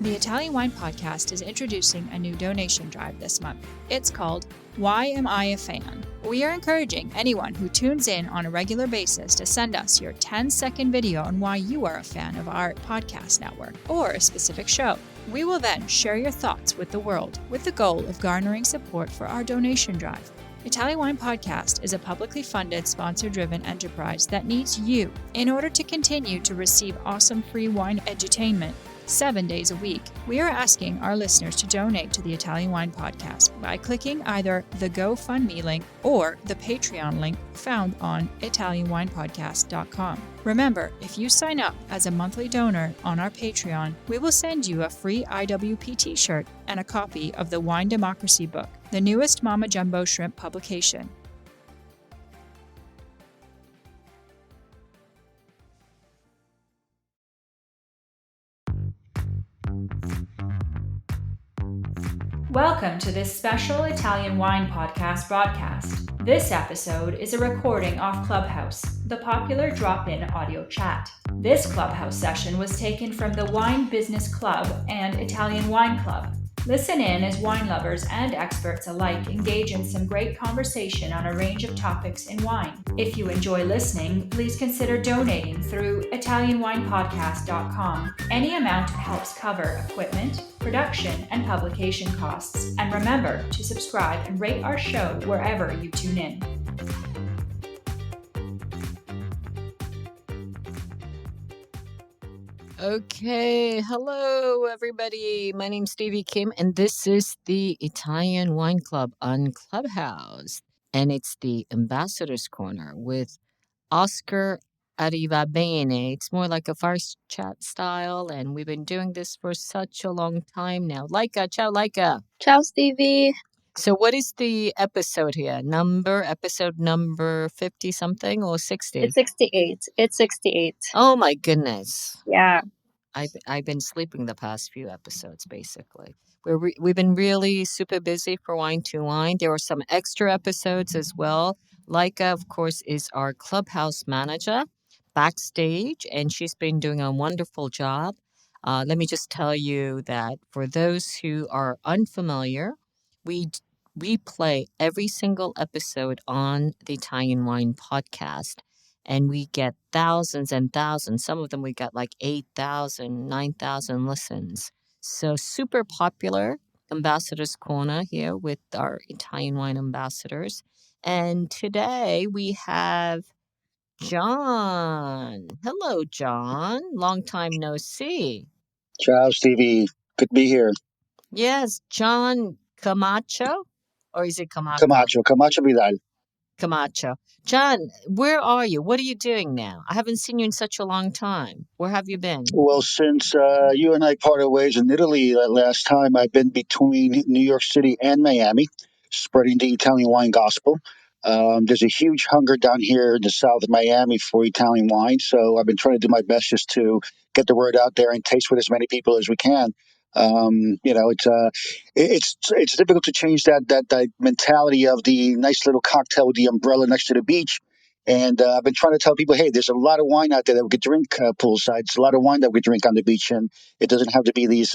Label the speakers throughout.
Speaker 1: The Italian Wine Podcast is introducing a new donation drive this month. It's called Why Am I a Fan? We are encouraging anyone who tunes in on a regular basis to send us your 10-second video on why you are a fan of our podcast network or a specific show. We will then share your thoughts with the world with the goal of garnering support for our donation drive. Italian Wine Podcast is a publicly funded, sponsor-driven enterprise that needs you in order to continue to receive awesome free wine edutainment 7 days a week. We are asking our listeners to donate to the Italian Wine Podcast by clicking either the GoFundMe link or the Patreon link found on ItalianWinePodcast.com. Remember, if you sign up as a monthly donor on our Patreon, we will send you a free IWP t-shirt and a copy of the Wine Democracy book, the newest Mama Jumbo Shrimp publication. Welcome to this special Italian Wine Podcast broadcast. This episode is a recording off Clubhouse, the popular drop-in audio chat. This Clubhouse session was taken from the Wine Business Club and Italian Wine Club. Listen in as wine lovers and experts alike engage in some great conversation on a range of topics in wine. If you enjoy listening, please consider donating through ItalianWinePodcast.com. Any amount helps cover equipment, production, and publication costs. And remember to subscribe and rate our show wherever you tune in.
Speaker 2: Okay, hello everybody. My name's Stevie Kim, and this is the Italian Wine Club on Clubhouse. And it's the Ambassador's Corner with Oscar Arrivabene. It's more like a farce chat style, and we've been doing this for such a long time now. Laika, ciao Laika.
Speaker 3: Ciao, Stevie.
Speaker 2: So what is the episode here? Episode number 50 something or 60?
Speaker 3: It's 68. It's 68.
Speaker 2: Oh my goodness.
Speaker 3: Yeah.
Speaker 2: I've been sleeping the past few episodes, basically. We've been really super busy for Wine to Wine. There were some extra episodes as well. Laika, of course, is our Clubhouse manager backstage, and she's been doing a wonderful job. Let me just tell you that for those who are unfamiliar, we play every single episode on the Italian Wine Podcast. And we get thousands and thousands. Some of them we got like 8,000, 9,000 listens. So super popular Ambassador's Corner here with our Italian wine ambassadors. And today we have John. Hello, John. Long time no see.
Speaker 4: Ciao, Stevie. Good to be here.
Speaker 2: Yes, John Camacho. Or is it Camacho?
Speaker 4: Camacho Vidal.
Speaker 2: Camacho. John, where are you? What are you doing now? I haven't seen you in such a long time. Where have you been?
Speaker 4: Well, since you and I parted ways in Italy last time, I've been between New York City and Miami, spreading the Italian wine gospel. There's a huge hunger down here in the south of Miami for Italian wine, so I've been trying to do my best just to get the word out there and taste with as many people as we can. It's difficult to change that mentality of the nice little cocktail with the umbrella next to the beach. And I've been trying to tell people, hey, there's a lot of wine out there that we could drink poolside. It's a lot of wine that we drink on the beach, and it doesn't have to be these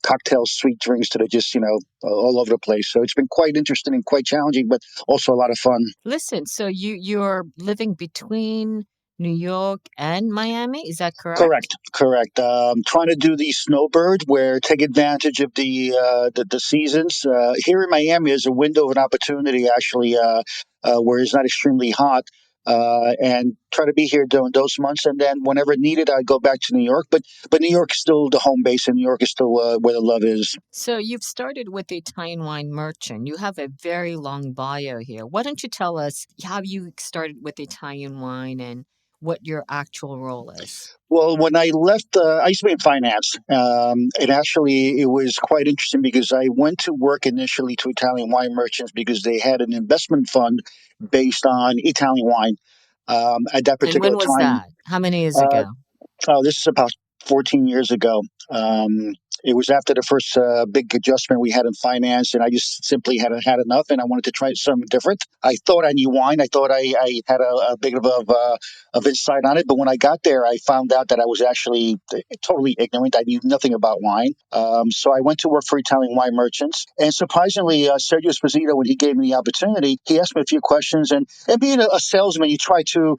Speaker 4: cocktail sweet drinks that are just all over the place. So it's been quite interesting and quite challenging, but also a lot of fun.
Speaker 2: Listen, so you're living between New York and Miami, is that correct?
Speaker 4: Correct. Trying to do the snowbird, where take advantage of the seasons. Here in Miami is a window of an opportunity, actually, where it's not extremely hot, and try to be here during those months. And then whenever needed, I go back to New York. But New York is still the home base, and New York is still where the love is.
Speaker 2: So you've started with the Italian Wine Merchant. You have a very long bio here. Why don't you tell us how you started with Italian wine and what your actual role is?
Speaker 4: Well, when I left, I used to be in finance. And actually, it was quite interesting because I went to work initially to Italian wine merchants because they had an investment fund based on Italian wine. At that particular
Speaker 2: time. And when was that? How many years ago?
Speaker 4: This is about 14 years ago. It was after the first big adjustment we had in finance, and I just simply had enough, and I wanted to try something different. I thought I knew wine. I thought I had a big of insight on it, but when I got there, I found out that I was actually totally ignorant. I knew nothing about wine. So I went to work for Italian wine merchants, and surprisingly, Sergio Esposito, when he gave me the opportunity, he asked me a few questions, and being a salesman, you try to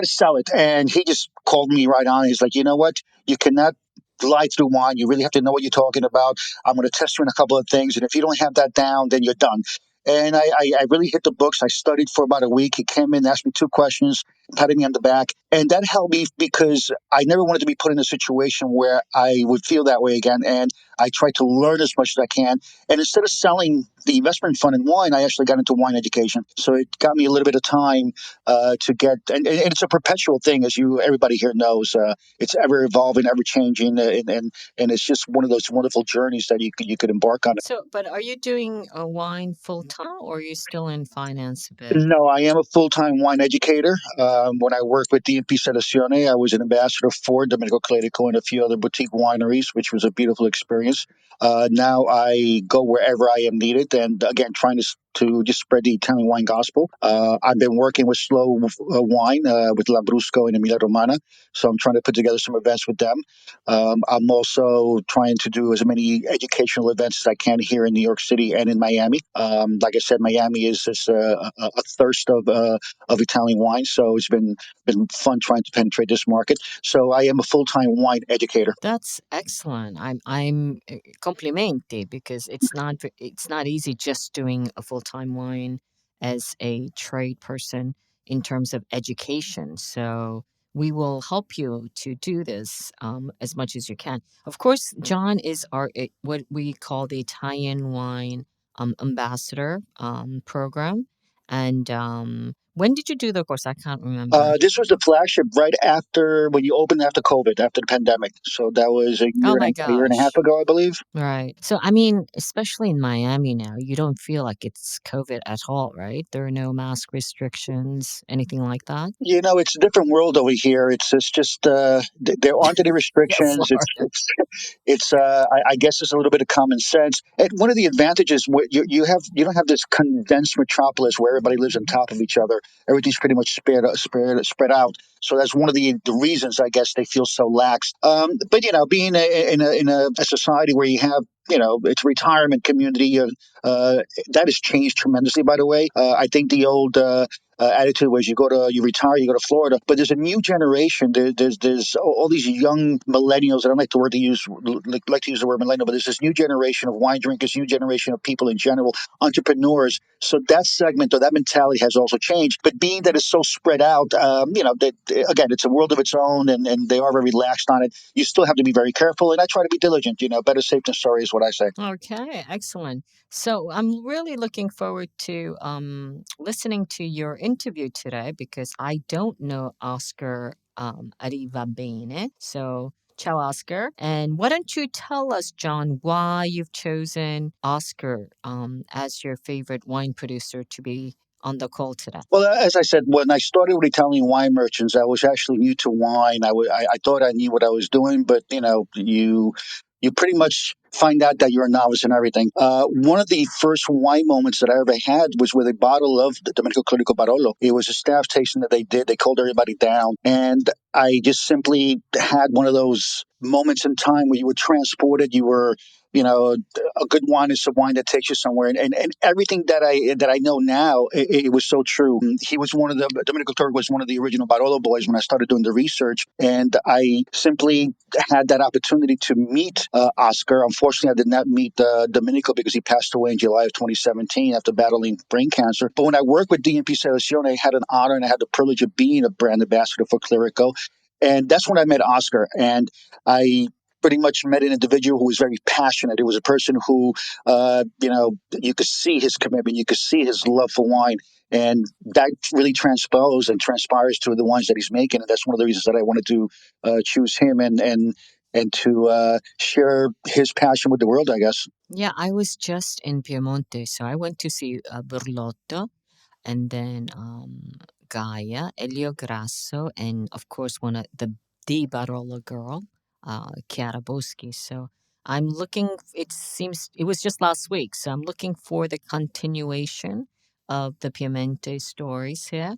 Speaker 4: sell it, and he just called me right on. He's like, you know what, you cannot lie through wine. You really have to know what you're talking about. I'm going to test you in a couple of things, and if you don't have that down, then you're done. And I really hit the books. I studied for about a week. He came in, asked me two questions, patted me on the back. And that helped me because I never wanted to be put in a situation where I would feel that way again. And I tried to learn as much as I can. And instead of selling the investment fund in wine, I actually got into wine education. So it got me a little bit of time to get, and it's a perpetual thing, as everybody here knows. It's ever evolving, ever changing, and it's just one of those wonderful journeys that you could embark on.
Speaker 2: So, but are you doing a wine full time or are you still in finance a bit?
Speaker 4: No, I am a full-time wine educator. When I worked with DMP Selezioni, I was an ambassador for Domenico Clerico and a few other boutique wineries, which was a beautiful experience. Now I go wherever I am needed, and again, trying to just spread the Italian wine gospel. I've been working with Slow Wine with Lambrusco and Emilia-Romagna, so I'm trying to put together some events with them. I'm also trying to do as many educational events as I can here in New York City and in Miami. Like I said, Miami is just a thirst of Italian wine, so it's been fun trying to penetrate this market. So I am a full time wine educator.
Speaker 2: That's excellent. I'm complimenti because it's not easy just doing a full-time wine as a trade person in terms of education. So we will help you to do this as much as you can. Of course, John is what we call the Italian wine ambassador program. And when did you do the course? I can't remember.
Speaker 4: This was the flagship right after when you opened after COVID, after the pandemic. So that was
Speaker 2: Oh my
Speaker 4: a year and a half
Speaker 2: gosh.
Speaker 4: ago, I believe.
Speaker 2: Right. So, I mean, especially in Miami now, you don't feel like it's COVID at all, right? There are no mask restrictions, anything like that.
Speaker 4: It's a different world over here. It's just there aren't any
Speaker 2: Yeah,
Speaker 4: restrictions.
Speaker 2: Florida.
Speaker 4: I guess it's a little bit of common sense. And one of the advantages you don't have this condensed metropolis where everybody lives on top of each other. Everything's pretty much spread out. So that's one of the reasons I guess they feel so lax. But being in a society where you have it's a retirement community. That has changed tremendously, by the way. I think the old attitude was you retire, you go to Florida. But there's a new generation. There's all these young millennials. I don't like the word to use, like to use the word millennial, but there's this new generation of wine drinkers, new generation of people in general, entrepreneurs. So that segment or that mentality has also changed. But being that it's so spread out, that again, it's a world of its own, and they are very relaxed on it. You still have to be very careful, and I try to be diligent. Better safe than sorry is what I say.
Speaker 2: Okay, excellent. So I'm really looking forward to listening to your interview today because I don't know Oscar Arrivabene. So ciao, Oscar. And why don't you tell us, John, why you've chosen Oscar as your favorite wine producer to be on the call today?
Speaker 4: Well, as I said, when I started with Italian wine merchants, I was actually new to wine. I thought I knew what I was doing, but you pretty much find out that you're a novice in everything. One of the first wine moments that I ever had was with a bottle of the Domenico Clerico Barolo. It was a staff tasting that they did. They called everybody down, and I just simply had one of those moments in time where you were transported. You were a good wine is a wine that takes you somewhere, and everything that I know now, it was so true. He was Domenico Turk was one of the original Barolo boys when I started doing the research, and I simply had that opportunity to meet Oscar. Unfortunately, I did not meet Domenico because he passed away in July of 2017 after battling brain cancer. But when I worked with DMP Selezione, I had an honor and I had the privilege of being a brand ambassador for Clerico. And that's when I met Oscar. And I pretty much met an individual who was very passionate. It was a person who, you could see his commitment, you could see his love for wine, and that really transposed and transpires to the wines that he's making. And that's one of the reasons that I wanted to choose him and to share his passion with the world, I guess.
Speaker 2: Yeah, I was just in Piemonte, so I went to see Burlotto and then Gaia, Elio Grasso, and of course the Barolo girl, Chiara Boschi. So I'm looking, it was just last week, so I'm looking for the continuation of the Piemonte stories here.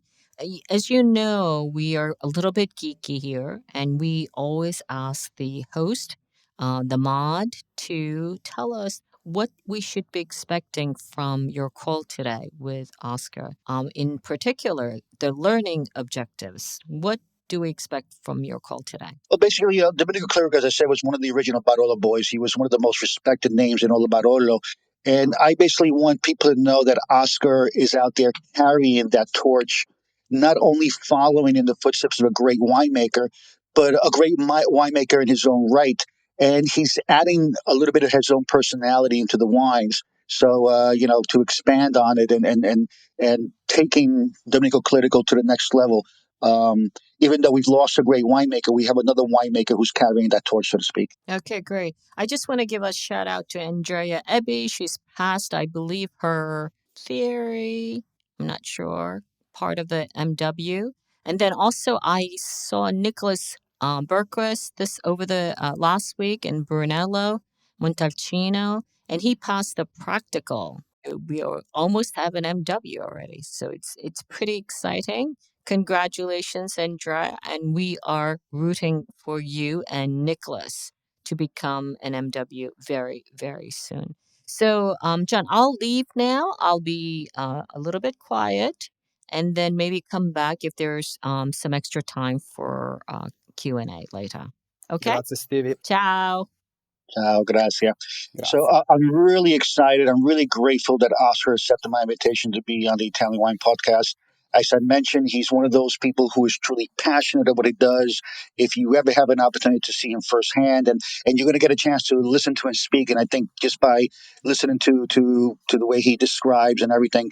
Speaker 2: As you know, we are a little bit geeky here, and we always ask the host, the mod, to tell us what we should be expecting from your call today with Oscar. In particular, the learning objectives. What do we expect from your call today?
Speaker 4: Well, basically, Domenico Cleric, as I said, was one of the original Barolo boys. He was one of the most respected names in all of Barolo. And I basically want people to know that Oscar is out there carrying that torch, not only following in the footsteps of a great winemaker, but a great winemaker in his own right. And he's adding a little bit of his own personality into the wines. So, to expand on it and taking Domenico Clerico to the next level. Even though we've lost a great winemaker, we have another winemaker who's carrying that torch, so to speak.
Speaker 2: Okay, great. I just want to give a shout out to Andrea Ebby. She's passed, I believe, her theory, I'm not sure, part of the MW. And then also I saw Nicholas Berquist this over the last week in Brunello, Montalcino, and he passed the practical. Almost have an MW already, so it's pretty exciting. Congratulations, Andrea, and we are rooting for you and Nicholas to become an MW very, very soon. So, John, I'll leave now. I'll be a little bit quiet, and then maybe come back if there's some extra time for Q&A later. Okay?
Speaker 5: Grazie, Stevie.
Speaker 2: Ciao.
Speaker 4: Ciao, grazie. So
Speaker 5: Grazie.
Speaker 4: I'm really excited. I'm really grateful that Oscar accepted my invitation to be on the Italian Wine Podcast. As I mentioned, he's one of those people who is truly passionate about what he does. If you ever have an opportunity to see him firsthand, and you're going to get a chance to listen to him speak, and I think just by listening to the way he describes and everything,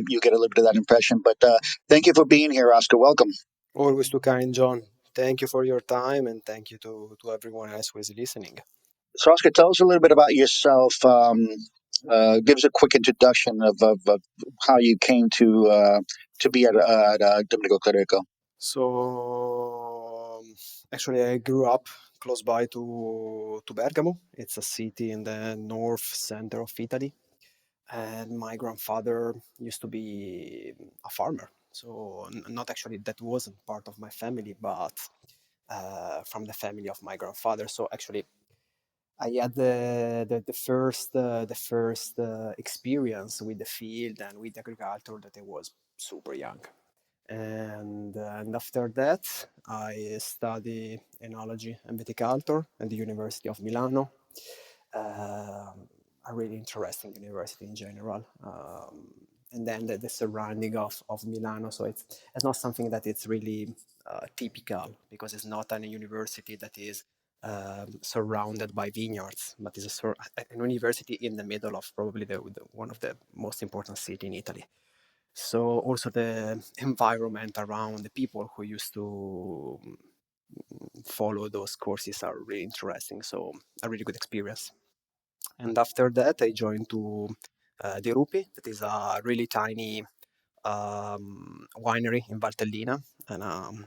Speaker 4: you get a little bit of that impression. But thank you for being here, Oscar. Welcome.
Speaker 5: Always too kind, John. Thank you for your time, and thank you to everyone else who is listening.
Speaker 4: So, Oscar, tell us a little bit about yourself. Give us a quick introduction of how you came to be at Domenico Clerico.
Speaker 5: So, actually, I grew up close by to Bergamo. It's a city in the north center of Italy. And my grandfather used to be a farmer. So, not actually, that wasn't part of my family, but from the family of my grandfather. So, actually, I had the first experience with the field and with agriculture that I was super young, and after that I study enology and viticulture at the University of Milano. A really interesting university in general, and then the surrounding of Milano. So it's not something that it's really typical, because it's not a university that is surrounded by vineyards, but it's an university in the middle of probably one of the most important cities in Italy. So also the environment around the people who used to follow those courses are really interesting. So a really good experience. And after that, I joined to De Rupi, that is a really tiny winery in Valtellina, and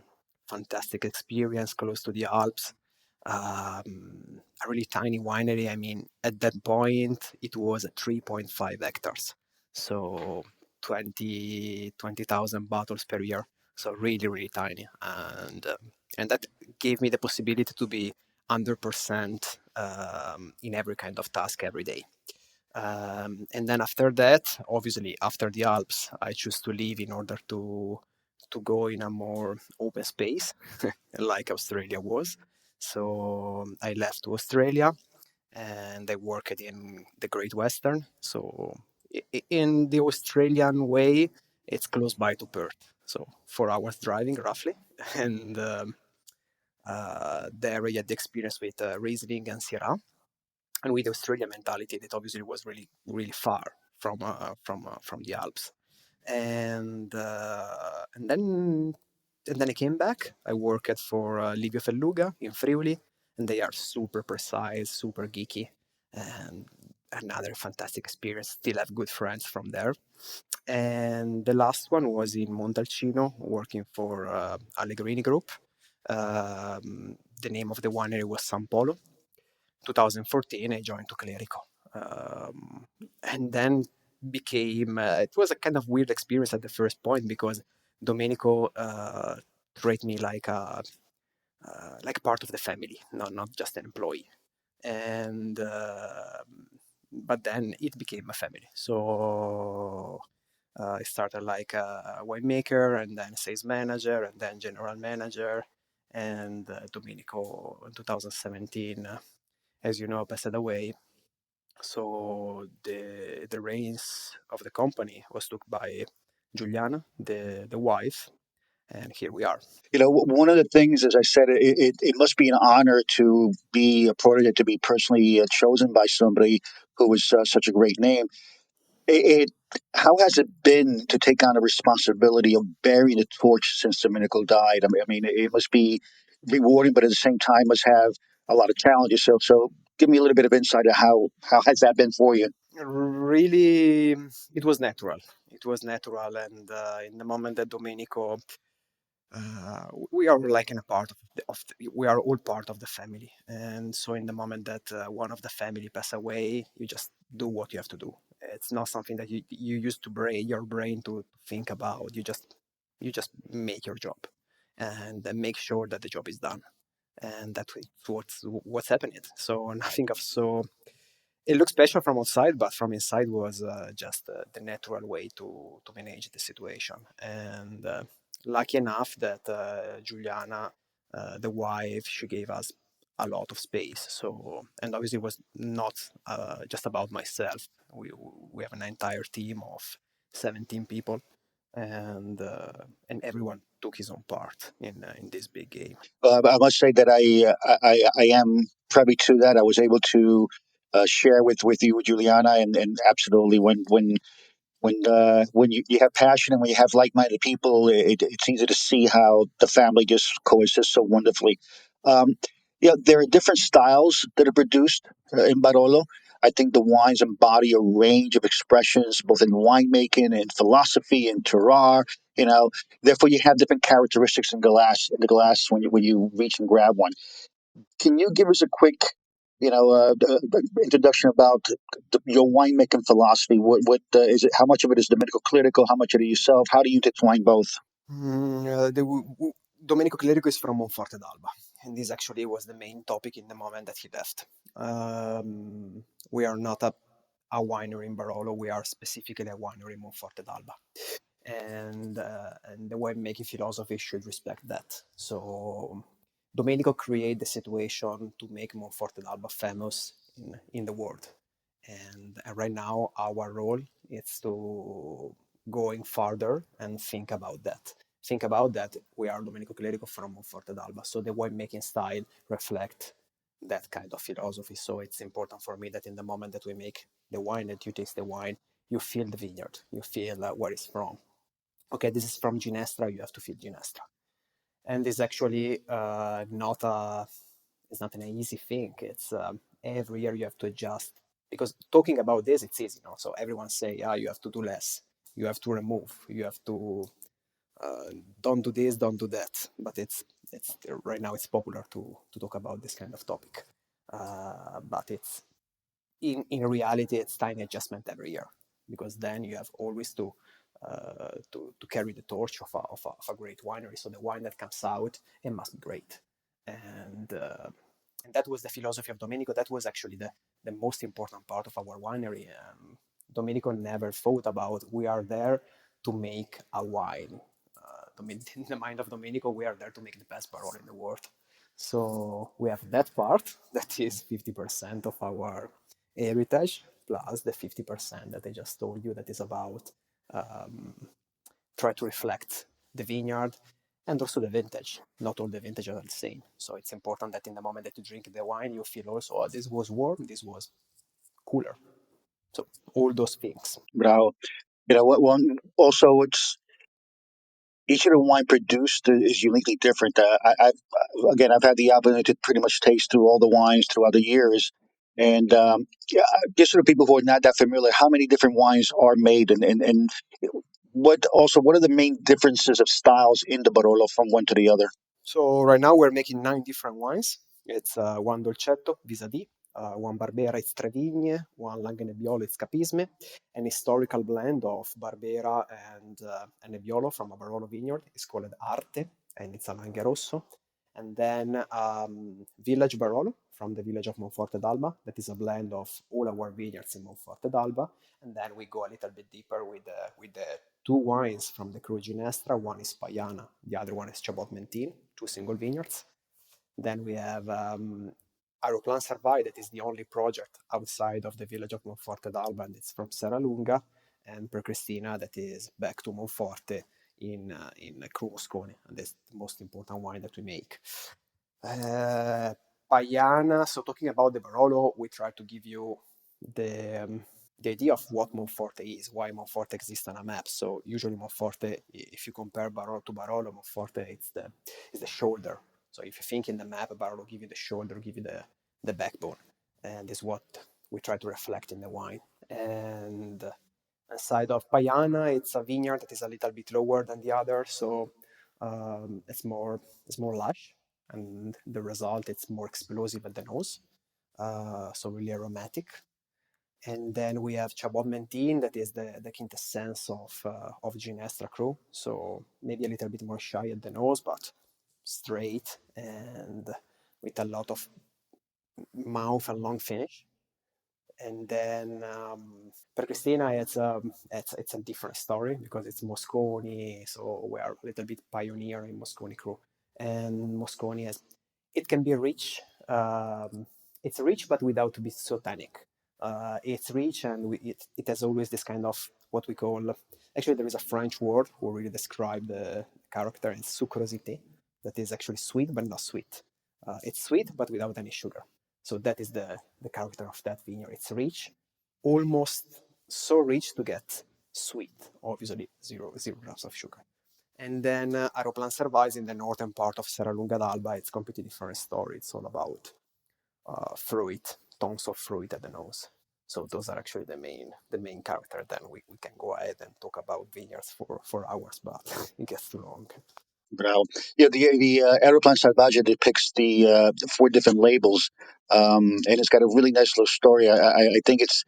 Speaker 5: fantastic experience close to the Alps. A really tiny winery. I mean, at that point, it was 3.5 hectares. So 20,000 bottles per year. So really, really tiny. And that gave me the possibility to be 100% in every kind of task every day. And then after that, obviously, after the Alps, I choose to leave in order to go in a more open space, like Australia was. So I left to Australia, and I worked in the Great Western. So in the Australian way, it's close by to Perth, so 4 hours driving roughly. And there I had the experience with Riesling and Syrah, and with the Australian mentality, that obviously was really, really far from the Alps. And then I came back. I worked for Livio Felluga in Friuli, and they are super precise, super geeky, and another fantastic experience. Still have good friends from there. And the last one was in Montalcino, working for Allegrini Group. The name of the winery was San Polo. 2014, I joined to Clerico. And then became, it was a kind of weird experience at the first point because Domenico treated me like part of the family, not just an employee. And but then it became a family. So I started like a winemaker, and then sales manager, and then general manager. And Domenico in 2017, as you know, passed away. So the reins of the company was took by Giuliana, the wife, and here we are.
Speaker 4: One of the things, as I said, it must be an honor to be a protege, to be personally chosen by somebody who was such a great name. How has it been to take on the responsibility of bearing the torch since Domenico died? I mean, it must be rewarding, but at the same time, must have a lot of challenges. So give me a little bit of insight of how has that been for you?
Speaker 5: Really, it was natural. It was natural, and in the moment that Domenico, we are like in a part we are all part of the family, and so in the moment that one of the family pass away, you just do what you have to do. It's not something that you use to your brain to think about. You just make your job, and then make sure that the job is done, and that's what's happening. So nothing of so it looks special from outside, but from inside was just the natural way to manage the situation. And lucky enough that Giuliana, the wife, she gave us a lot of space. So, and obviously it was not just about myself. We have an entire team of 17 people, and everyone took his own part in this big game.
Speaker 4: I must say that I am privy to that. I was able to share with you, Juliana, and absolutely when you have passion and when you have like-minded people, it's easy to see how the family just coexists so wonderfully. Um, there are different styles that are produced in Barolo. I think the wines embody a range of expressions, both in winemaking and philosophy and terroir. Therefore, you have different characteristics in the glass when you reach and grab one. Can you give us a quick, introduction about your winemaking philosophy? What is it? How much of it is Domenico Clerico? How much of it yourself? How do you intertwine both?
Speaker 5: Domenico Clerico is from Monforte d'Alba, and this actually was the main topic in the moment that he left. We are not a winery in Barolo, we are specifically a winery in Monforte d'Alba. And the winemaking philosophy should respect that. So Domenico created the situation to make Monforte d'Alba famous in the world. And right now our role is to going further and think about that. Think about that we are Domenico Clerico from Monforte d'Alba, so the winemaking style reflect that kind of philosophy. So it's important for me that in the moment that we make the wine, that you taste the wine, you feel the vineyard, you feel where it's from. Okay, this is from Ginestra, you have to feel Ginestra. And it's actually it's not an easy thing. It's every year you have to adjust, because talking about this, it's easy, so everyone say, you have to do less, you have to remove, you have to don't do this, don't do that. But it's right now it's popular to talk about this kind of topic, but it's in reality it's tiny adjustment every year, because then you have always to carry the torch of a great winery. So the wine that comes out, it must be great. And that was the philosophy of Domenico. That was actually the most important part of our winery. Domenico never thought about we are there to make a wine. In the mind of Domenico, we are there to make the best Barolo in the world. So we have that part that is 50% of our heritage, plus the 50% that I just told you that is about try to reflect the vineyard and also the vintage. Not all the vintages are the same. So it's important that in the moment that you drink the wine, you feel also, this was warm, this was cooler. So all those things.
Speaker 4: Bravo. What one also it's each of the wine produced is uniquely different. I've had the opportunity to pretty much taste through all the wines throughout the years, and yeah, just for the people who are not that familiar, how many different wines are made, and what are the main differences of styles in the Barolo from one to the other?
Speaker 5: So right now we're making 9 different wines. It's one Dolcetto, vis-a-vis, One Barbera, it's Tre Vigne, one Langhe Nebbiolo, it's Capisme, an historical blend of Barbera and Nebbiolo from a Barolo vineyard. It's called Arte, and it's a Langhe Rosso. And then Village Barolo from the village of Monforte d'Alba. That is a blend of all our vineyards in Monforte d'Alba. And then we go a little bit deeper with the two wines from the Cru Ginestra. One is Paiana, the other one is Chabot Mentin, two single vineyards. Then we have Aeroplan Servai, that is the only project outside of the village of Monforte d'Alba, and it's from Serralunga, and Per Cristina, that is back to Monforte in Cru Moscone, and that's the most important wine that we make. Paiana, so talking about the Barolo, we try to give you the idea of what Monforte is, why Monforte exists on a map. So usually Monforte, if you compare Barolo to Barolo, Monforte is the shoulder. So if you think in the map, Barolo give you the shoulder, give you the backbone, and is what we try to reflect in the wine. And aside of Paiana, it's a vineyard that is a little bit lower than the other, so it's more lush, and the result, it's more explosive at the nose, so really aromatic. And then we have Chabot Mentin, that is the quintessence of Ginestra Cru, so maybe a little bit more shy at the nose, but straight and with a lot of mouth and long finish. And then Per Cristina, it's a different story because it's Mosconi, so we are a little bit pioneer in Mosconi Cru. And Mosconi it can be rich. It's rich, but without to be so tannic. It's rich, and it has always this kind of what we call. Actually, there is a French word who really describe the character. It's sucrosité, that is actually sweet but not sweet. It's sweet but without any sugar. So that is the character of that vineyard. It's rich, almost so rich to get sweet. Obviously, zero grams of sugar. And then Aeroplan Servais in the northern part of Serralunga d'Alba, it's a completely different story. It's all about fruit, tons of fruit at the nose. So those are actually the main character. Then we can go ahead and talk about vineyards for hours, but it gets too long.
Speaker 4: Bravo. Yeah, the Aeroplan Salvaggio depicts the four different labels, and it's got a really nice little story. I think it's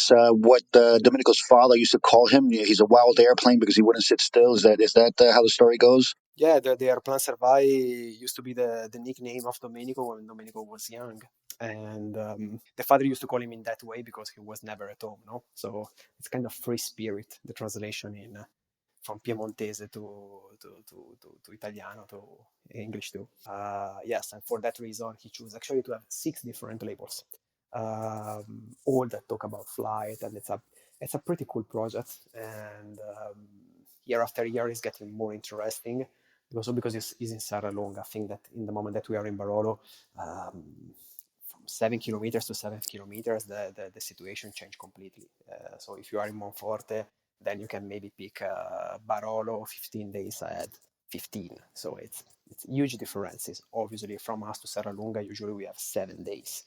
Speaker 4: what Domenico's father used to call him. He's a wild airplane because he wouldn't sit still. Is that how the story goes?
Speaker 5: Yeah, the Aeroplan Servai used to be the nickname of Domenico when Domenico was young. And the father used to call him in that way because he was never at home, no? So it's kind of free spirit, the translation from Piemontese to Italiano to English too. Yes, and for that reason, he chose actually to have 6 different labels, all that talk about flight, and it's a pretty cool project. And year after year, it's getting more interesting. Also because it's in Serralunga. I think that in the moment that we are in Barolo, from 7 kilometers to 7 kilometers, the situation changed completely. So if you are in Monforte, then you can maybe pick Barolo 15 days ahead, 15. So it's huge differences. Obviously, from us to Serralunga, usually we have 7 days.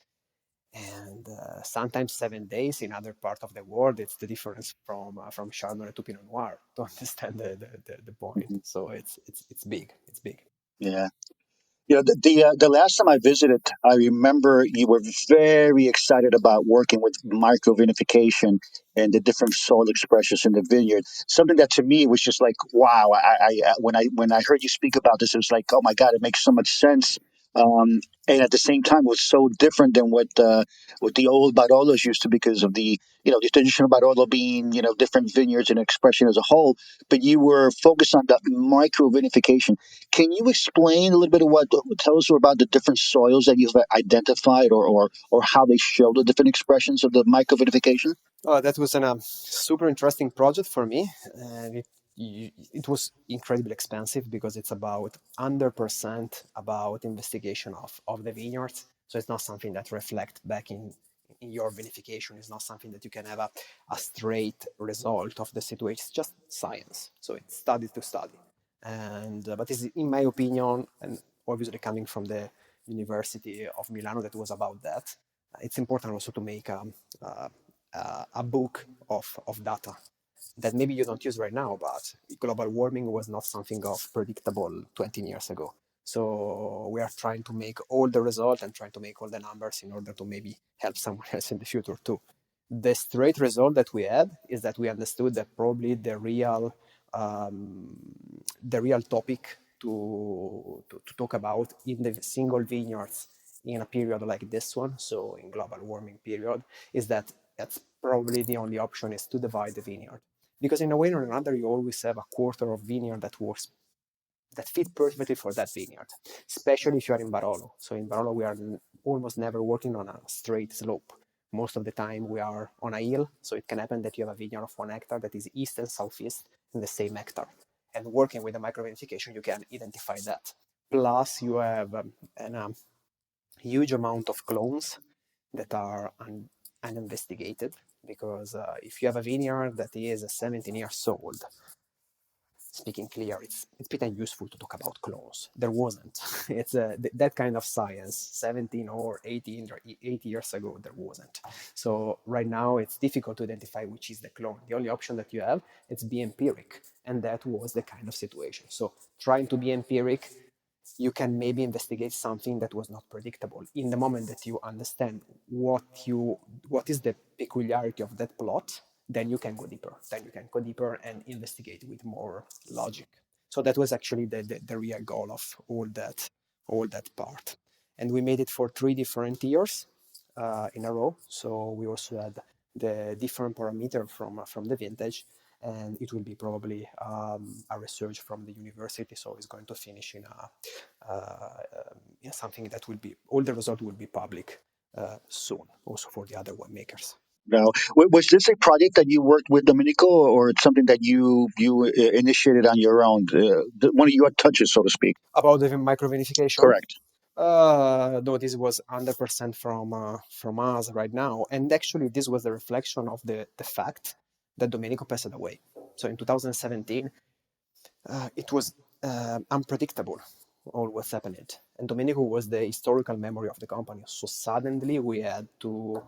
Speaker 5: And sometimes 7 days in other part of the world, it's the difference from Chardonnay to Pinot Noir to understand the point.
Speaker 4: Mhm.
Speaker 5: So it's big. It's big.
Speaker 4: Yeah. You know, the last time I visited, I remember you were very excited about working with microvinification and the different soil expressions in the vineyard. Something that to me was just like, wow! When I heard you speak about this, it was like, oh my God, it makes so much sense. And at the same time, it was so different than what the old Barolos used to, because of the traditional Barolo being different vineyards and expression as a whole. But you were focused on the microvinification. Can you explain a little bit of tell us about the different soils that you've identified, or how they show the different expressions of the microvinification?
Speaker 5: Oh, that was a super interesting project for me, and it was incredibly expensive because it's about 100% about investigation of the vineyards. So it's not something that reflects back in your vinification. It's not something that you can have a straight result of the situation. It's just science. So it's study to study. And but it's, in my opinion, and obviously coming from the University of Milano, that was about that. It's important also to make a book of data that maybe you don't use right now, but global warming was not something of predictable 20 years ago. So we are trying to make all the results and trying to make all the numbers in order to maybe help someone else in the future too. The straight result that we had is that we understood that probably the real topic to talk about in the single vineyards in a period like this one, so in global warming period, is that that's probably the only option is to divide the vineyard. Because in a way or another, you always have a quarter of vineyard that fit perfectly for that vineyard, especially if you are in Barolo. So in Barolo, we are almost never working on a straight slope. Most of the time we are on a hill, so it can happen that you have a vineyard of 1 hectare that is east and southeast in the same hectare. And working with the microvinification, you can identify that. Plus, you have a huge amount of clones that are uninvestigated, because if you have a vineyard that is 17 years old, speaking clear, it's a bit unuseful to talk about clones. There wasn't. It's that kind of science 17 or 18 or 80 years ago, there wasn't. So right now it's difficult to identify which is the clone. The only option that you have is be empiric, and that was the kind of situation. So trying to be empiric, you can maybe investigate something that was not predictable. In the moment that you understand what is the peculiarity of that plot, then you can go deeper. Then you can go deeper and investigate with more logic. So that was actually the real goal of all that part. And we made it for 3 different years in a row. So we also had the different parameter from the vintage, and it will be probably a research from the university. So it's going to finish in something that will be, all the results will be public soon, also for the other winemakers.
Speaker 4: Now, was this a project that you worked with Domenico, or it's something that you initiated on your own? One of your touches, so to speak.
Speaker 5: About the microvinification?
Speaker 4: Correct.
Speaker 5: No, this was 100% from us right now. And actually, this was the reflection of the fact that Domenico passed away. So in 2017, it was unpredictable all what's happening. And Domenico was the historical memory of the company. So suddenly we had to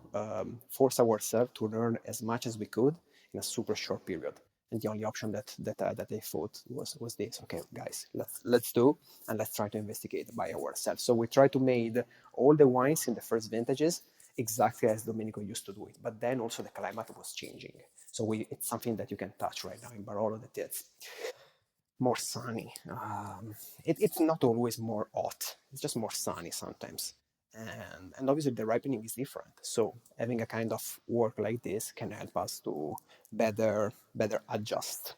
Speaker 5: force ourselves to learn as much as we could in a super short period. And the only option that they thought was this: okay, guys, let's do, and let's try to investigate by ourselves. So we tried to make all the wines in the first vintages exactly as Domenico used to do it. But then also the climate was changing. So it's something that you can touch right now in Barolo, that it's more sunny. It's not always more hot. It's just more sunny sometimes. And obviously the ripening is different. So having a kind of work like this can help us to better adjust.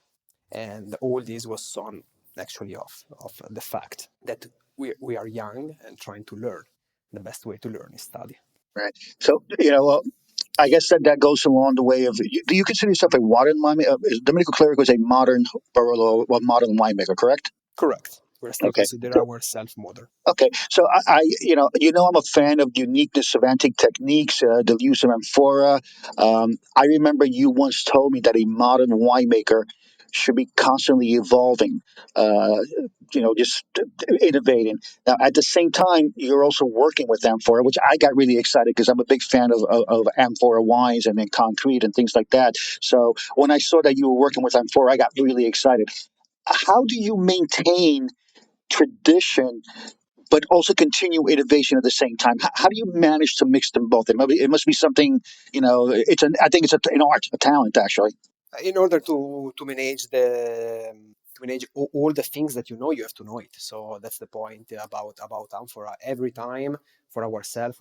Speaker 5: And all this was on actually of the fact that we are young and trying to learn. The best way to learn is study.
Speaker 4: Right. So, I guess that goes along the way of. Do you consider yourself a modern winemaker? Domenico Clerico is a modern Barolo, a modern winemaker, correct?
Speaker 5: Correct. We're still
Speaker 4: Okay.
Speaker 5: consider ourselves modern.
Speaker 4: Okay, so I'm a fan of the uniqueness of antique techniques, the use of amphora. I remember you once told me that a modern winemaker should be constantly evolving, uh, just innovating. Now, at the same time, you're also working with amphora, which I got really excited because I'm a big fan of amphora wines and then concrete and things like that. So when I saw that you were working with amphora, I got really excited. How do you maintain tradition but also continue innovation at the same time? How do you manage to mix them both? It must be something, I think it's an art, a talent, actually.
Speaker 5: In order to manage all the things that you have to know it. So that's the point about amphora. Every time for ourselves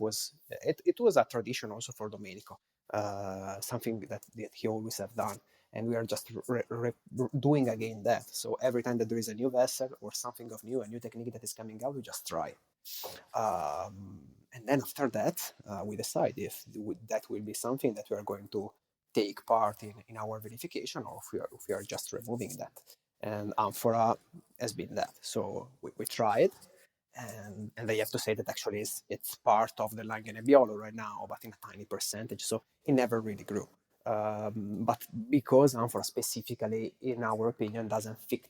Speaker 5: it was a tradition also for Domenico, something that he always have done, and we are just doing again that. So every time that there is a new vessel or something of new, a new technique that is coming out, we just try. And then after that, we decide if that will be something that we are going to take part in our verification, or if we are just removing that. And amphora has been that. So we tried, and I have to say that actually it's part of the Langhe Nebbiolo right now, but in a tiny percentage. So it never really grew. But because amphora specifically, in our opinion, doesn't fit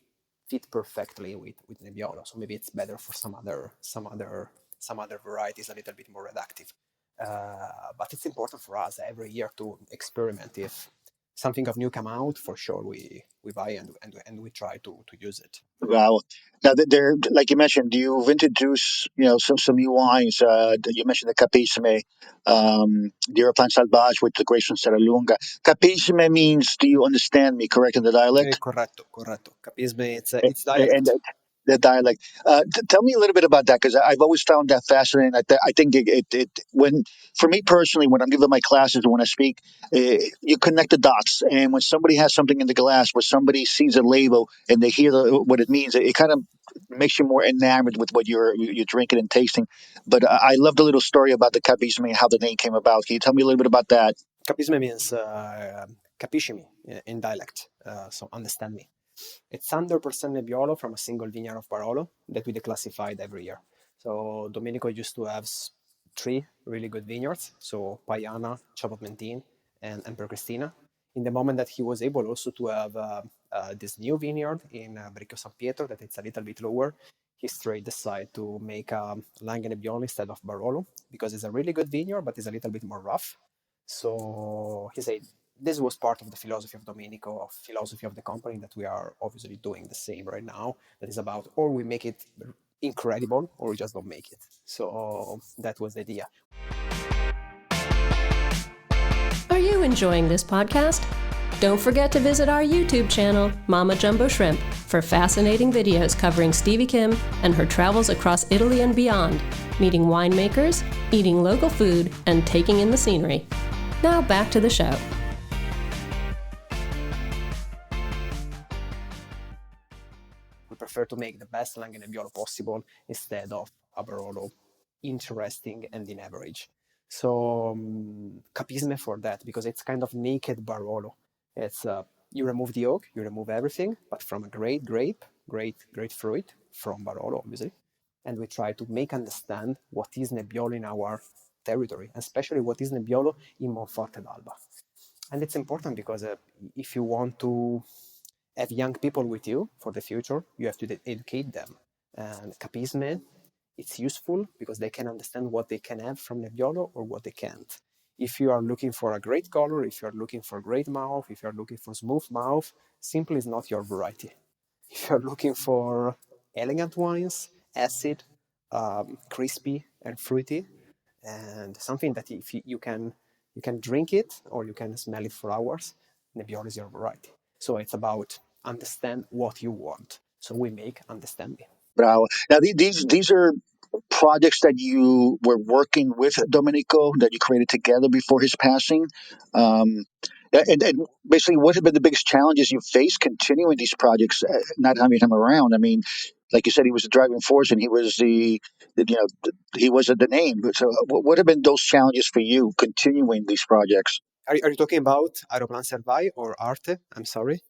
Speaker 5: perfectly with Nebbiolo. So maybe it's better for some other varieties, a little bit more reductive. But it's important for us every year to experiment if something of new come out, for sure we buy and we try to use it.
Speaker 4: Wow. Now, there, like you mentioned, you've introduced, some new wines. You mentioned the Capissime, the European Salvage with the Grace from Serralunga. Capissime means, do you understand me correct in the dialect?
Speaker 5: Corretto. Capisme, it's
Speaker 4: And
Speaker 5: dialect.
Speaker 4: the dialect. Tell me a little bit about that because I've always found that fascinating. I think when, for me personally, when I'm giving my classes and when I speak, you connect the dots. And when somebody has something in the glass, where somebody sees a label and they hear what it means, it kind of makes you more enamored with what you're drinking and tasting. But I love the little story about the Cabisme and how the name came about. Can you tell me a little bit about that?
Speaker 5: Capisme means capiscimi in dialect, so understand me. It's 100% Nebbiolo from a single vineyard of Barolo that we declassified every year. So Domenico used to have three really good vineyards, so Paiana, Chapotmentin, and Emperor Cristina. In the moment that he was able also to have this new vineyard in Bricchio San Pietro, that it's a little bit lower, he straight decided to make Langhe Nebbiolo instead of Barolo, because it's a really good vineyard, but it's a little bit more rough. So he said this was part of the philosophy of Domenico, of philosophy of the company that we are obviously doing the same right now. That is about, or we make it incredible, or we just don't make it. So that was the idea.
Speaker 6: Are you enjoying this podcast? Don't forget to visit our YouTube channel, Mama Jumbo Shrimp, for fascinating videos covering Stevie Kim and her travels across Italy and beyond, meeting winemakers, eating local food, and taking in the scenery. Now back to the show.
Speaker 5: We prefer to make the best Langhe Nebbiolo possible instead of a Barolo interesting and in average. So Capisme for that, because it's kind of naked Barolo. It's you remove the oak, you remove everything, but from a great grape, great fruit from Barolo, obviously. And we try to make understand what is Nebbiolo in our territory, especially what is Nebbiolo in Monforte d'Alba. And it's important because if you want to have young people with you for the future, you have to educate them. And Capisme, it's useful because they can understand what they can have from Nebbiolo or what they can't. If you are looking for a great color, if you're looking for great mouth, if you're looking for smooth mouth, simply is not your variety. If you're looking for elegant wines, acid, crispy and fruity, and something that if you can drink it or you can smell it for hours, Nebbiolo is your variety. So it's about understand what you want. So we make understanding.
Speaker 4: Bravo. Now, these are projects that you were working with Domenico that you created together before his passing. Um, and basically, what have been the biggest challenges you faced continuing these projects, not having him around? I mean, like you said, he was the driving force, and he was he was the name. So, what have been those challenges for you continuing these projects?
Speaker 5: Are you talking about Aeroplan Servai or Arte? I'm sorry.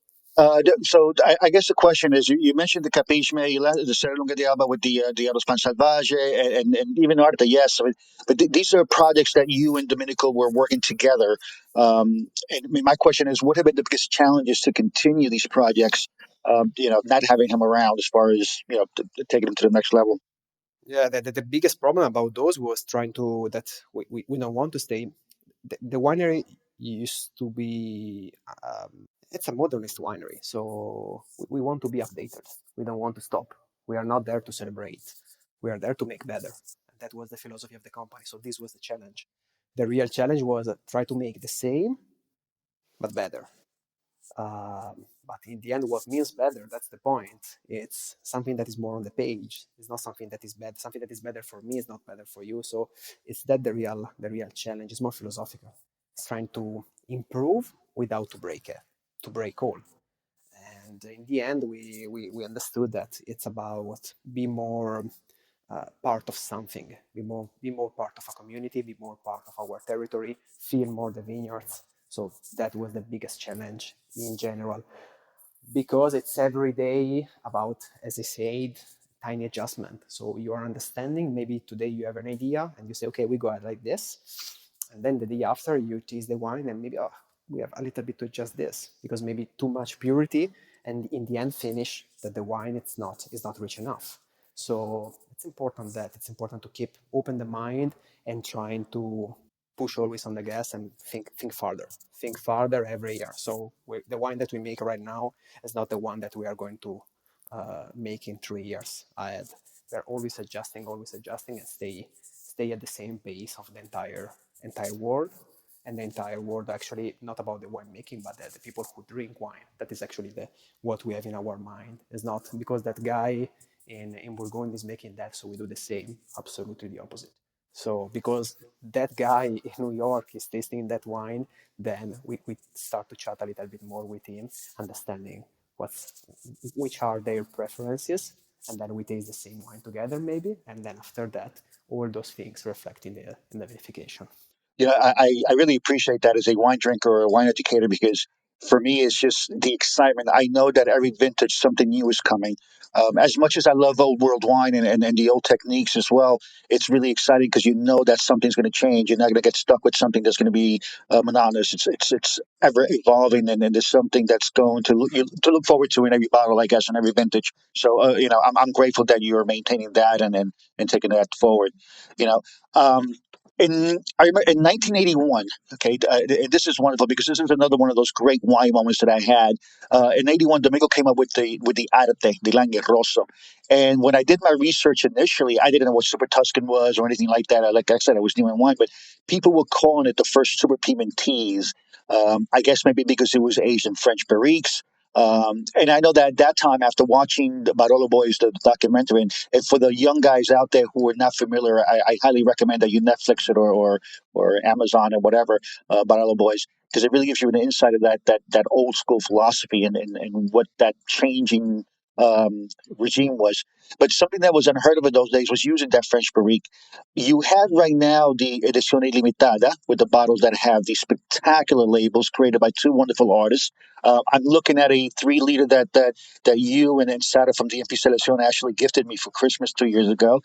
Speaker 4: So I guess the question is, you mentioned the Capisme, the Serralunga di Alba with the Aerospan Salvage, and even Arte, yes. But these are projects that you and Domenico were working together. And I mean, my question is, what have been the biggest challenges to continue these projects? Not having him around as far as taking them to the next level.
Speaker 5: Yeah, the biggest problem about those was trying to that we don't want to stay. The winery used to be it's a modernist winery, so we want to be updated. We don't want to stop. We are not there to celebrate. We are there to make better. And that was the philosophy of the company. So this was the challenge. The real challenge was try to make the same but better. But in the end, what means better? That's the point. It's something that is more on the page. It's not something that is bad. Something that is better for me is not better for you. So it's that the real challenge. It's more philosophical. It's trying to improve without to break all. And in the end, we understood that it's about be more part of something, be more part of a community, be more part of our territory, feel more the vineyards. So that was the biggest challenge in general, because it's every day about, as I said, tiny adjustment. So you are understanding, maybe today you have an idea and you say, okay, we go ahead like this. And then the day after you taste the wine and maybe, we have a little bit to adjust this because maybe too much purity, and in the end finish that the wine is not rich enough. So it's important to keep open the mind and trying to push always on the gas and think farther every year. So the wine that we make right now is not the one that we are going to make in 3 years ahead. We're always adjusting, and stay at the same pace of the entire world. And the entire world, actually, not about the winemaking, but the people who drink wine. That is actually what we have in our mind. It's not because that guy in Bourgogne is making that, so we do the same. Absolutely the opposite. So because that guy in New York is tasting that wine, then we start to chat a little bit more with him, understanding which are their preferences, and then we taste the same wine together maybe, and then after that, all those things reflect in the vinification.
Speaker 4: I really appreciate that as a wine drinker or a wine educator, because for me, it's just the excitement. I know that every vintage, something new is coming. As much as I love old world wine and the old techniques as well, it's really exciting because you know that something's going to change. You're not going to get stuck with something that's going to be monotonous. It's ever evolving, and there's something that's going to look forward to in every bottle, I guess, in every vintage. So, I'm grateful that you're maintaining that and taking that forward. You know, um, I remember in 1981. Okay, this is wonderful because this is another one of those great wine moments that I had. In '81, Domingo came up with the Arte, the Langhe Rosso, and when I did my research initially, I didn't know what Super Tuscan was or anything like that. Like I said, I was new in wine, but people were calling it the first Super Piedmontese. I guess maybe because it was aged in French barriques. And I know that at that time, after watching the Barolo Boys, the documentary, and for the young guys out there who are not familiar, I highly recommend that you Netflix it or Amazon or whatever, Barolo Boys, because it really gives you an insight of that old school philosophy and what that changing regime was. But something that was unheard of in those days was using that French barrique. You have right now the Edizione Limitada with the bottles that have these spectacular labels created by two wonderful artists. I'm looking at a 3 liter that you and then Sara from DMP Selezioni actually gifted me for Christmas 2 years ago.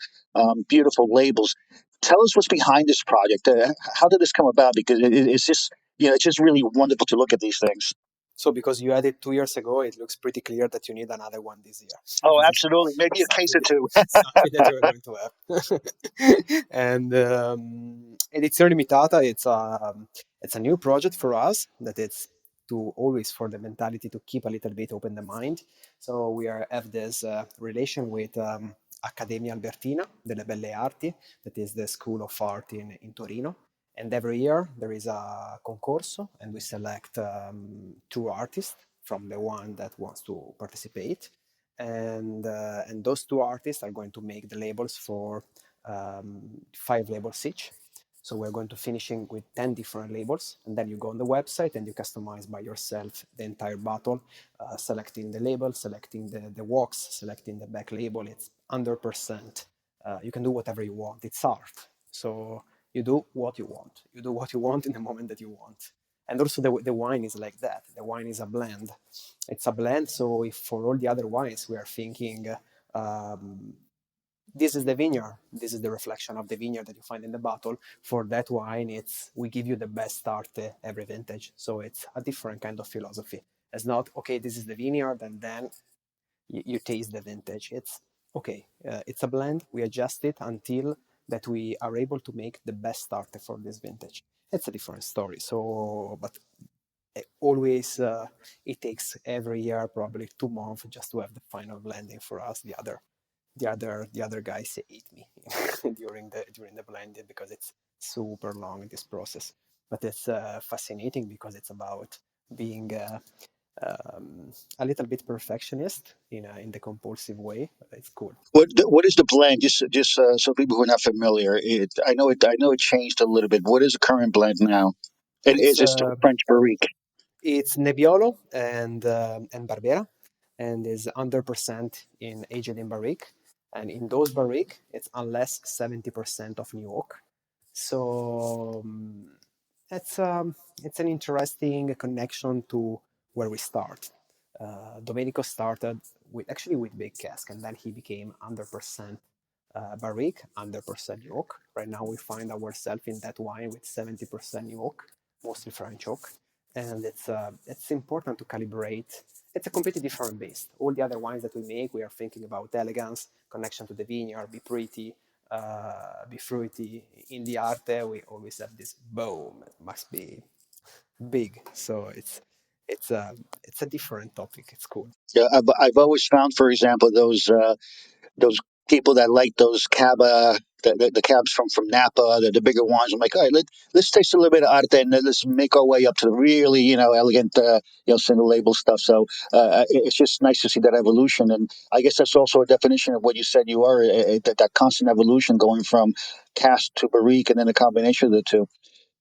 Speaker 4: Beautiful labels. Tell us what's behind this project. How did this come about? Because it's just it's just really wonderful to look at these things.
Speaker 5: So because you had it 2 years ago, it looks pretty clear that you need another one this year.
Speaker 4: Oh,
Speaker 5: This is
Speaker 4: absolutely. Maybe a case or two.
Speaker 5: something that you're going to have. And Edizione Limitata, it's a new project for us that it's to always for the mentality to keep a little bit open the mind. So we have this relation with Accademia Albertina delle Belle Arti, that is the School of Art in Torino. And every year there is a concorso, and we select 2 artists from the one that wants to participate. And those 2 artists are going to make the labels for 5 labels each. So we're going to finishing with 10 different labels, and then you go on the website and you customize by yourself the entire bottle, selecting the label, selecting the wax, selecting the back label. It's 100%. You can do whatever you want. It's art. So you do what you want. You do what you want in the moment that you want. And also the wine is like that. The wine is a blend. It's a blend. So if for all the other wines we are thinking, this is the vineyard, this is the reflection of the vineyard that you find in the bottle. For that wine, we give you the best arte every vintage. So it's a different kind of philosophy. It's not, okay, this is the vineyard, and then you taste the vintage. It's, okay, it's a blend. We adjust it until that we are able to make the best arte for this vintage. It's a different story. So, but always, it takes every year probably 2 months just to have the final blending for us. The other guys ate me during the blending because it's super long, this process. But it's fascinating because it's about being a little bit perfectionist in the compulsive way. But it's cool.
Speaker 4: What is the blend? Just so people who are not familiar, I know it changed a little bit. What is the current blend now? And
Speaker 5: It's
Speaker 4: is it still French barrique?
Speaker 5: it's Nebbiolo and Barbera, and is 100% in aged in barrique. And in those barrique, it's unless 70% of new oak. So it's an interesting connection to where we start. Domenico started with big cask, and then he became 100% barrique, 100% oak. Right now we find ourselves in that wine with 70% oak, mostly French oak, and it's important to calibrate. It's a completely different base. All the other wines that we make, we are thinking about elegance, connection to the vineyard, be pretty, be fruity. In the arte, we always have this boom. It must be big. So it's a different topic. It's cool.
Speaker 4: Yeah, I've always found, for example, those people that like those cava, the cabs from Napa, the bigger ones. I'm like, all right, let's taste a little bit of arte and then let's make our way up to the really, elegant, single label stuff. So it's just nice to see that evolution. And I guess that's also a definition of what you said you are, that constant evolution going from cast to barrique and then a combination of the two.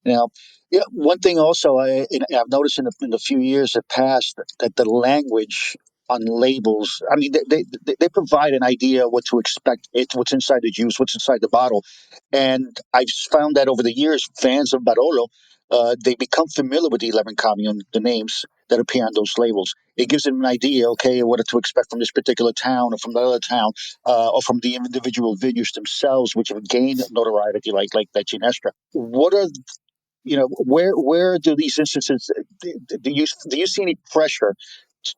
Speaker 4: Now, yeah, one thing also I've noticed in the few years that passed that the language on labels, I mean, they provide an idea of what to expect. It's what's inside the juice, what's inside the bottle. And I've found that over the years, fans of Barolo, they become familiar with the 11 Camion, the names that appear on those labels. It gives them an idea, okay, what to expect from this particular town or from that other town, or from the individual vineyards themselves, which have gained notoriety, like that Ginestra. What are where do these instances do you see any pressure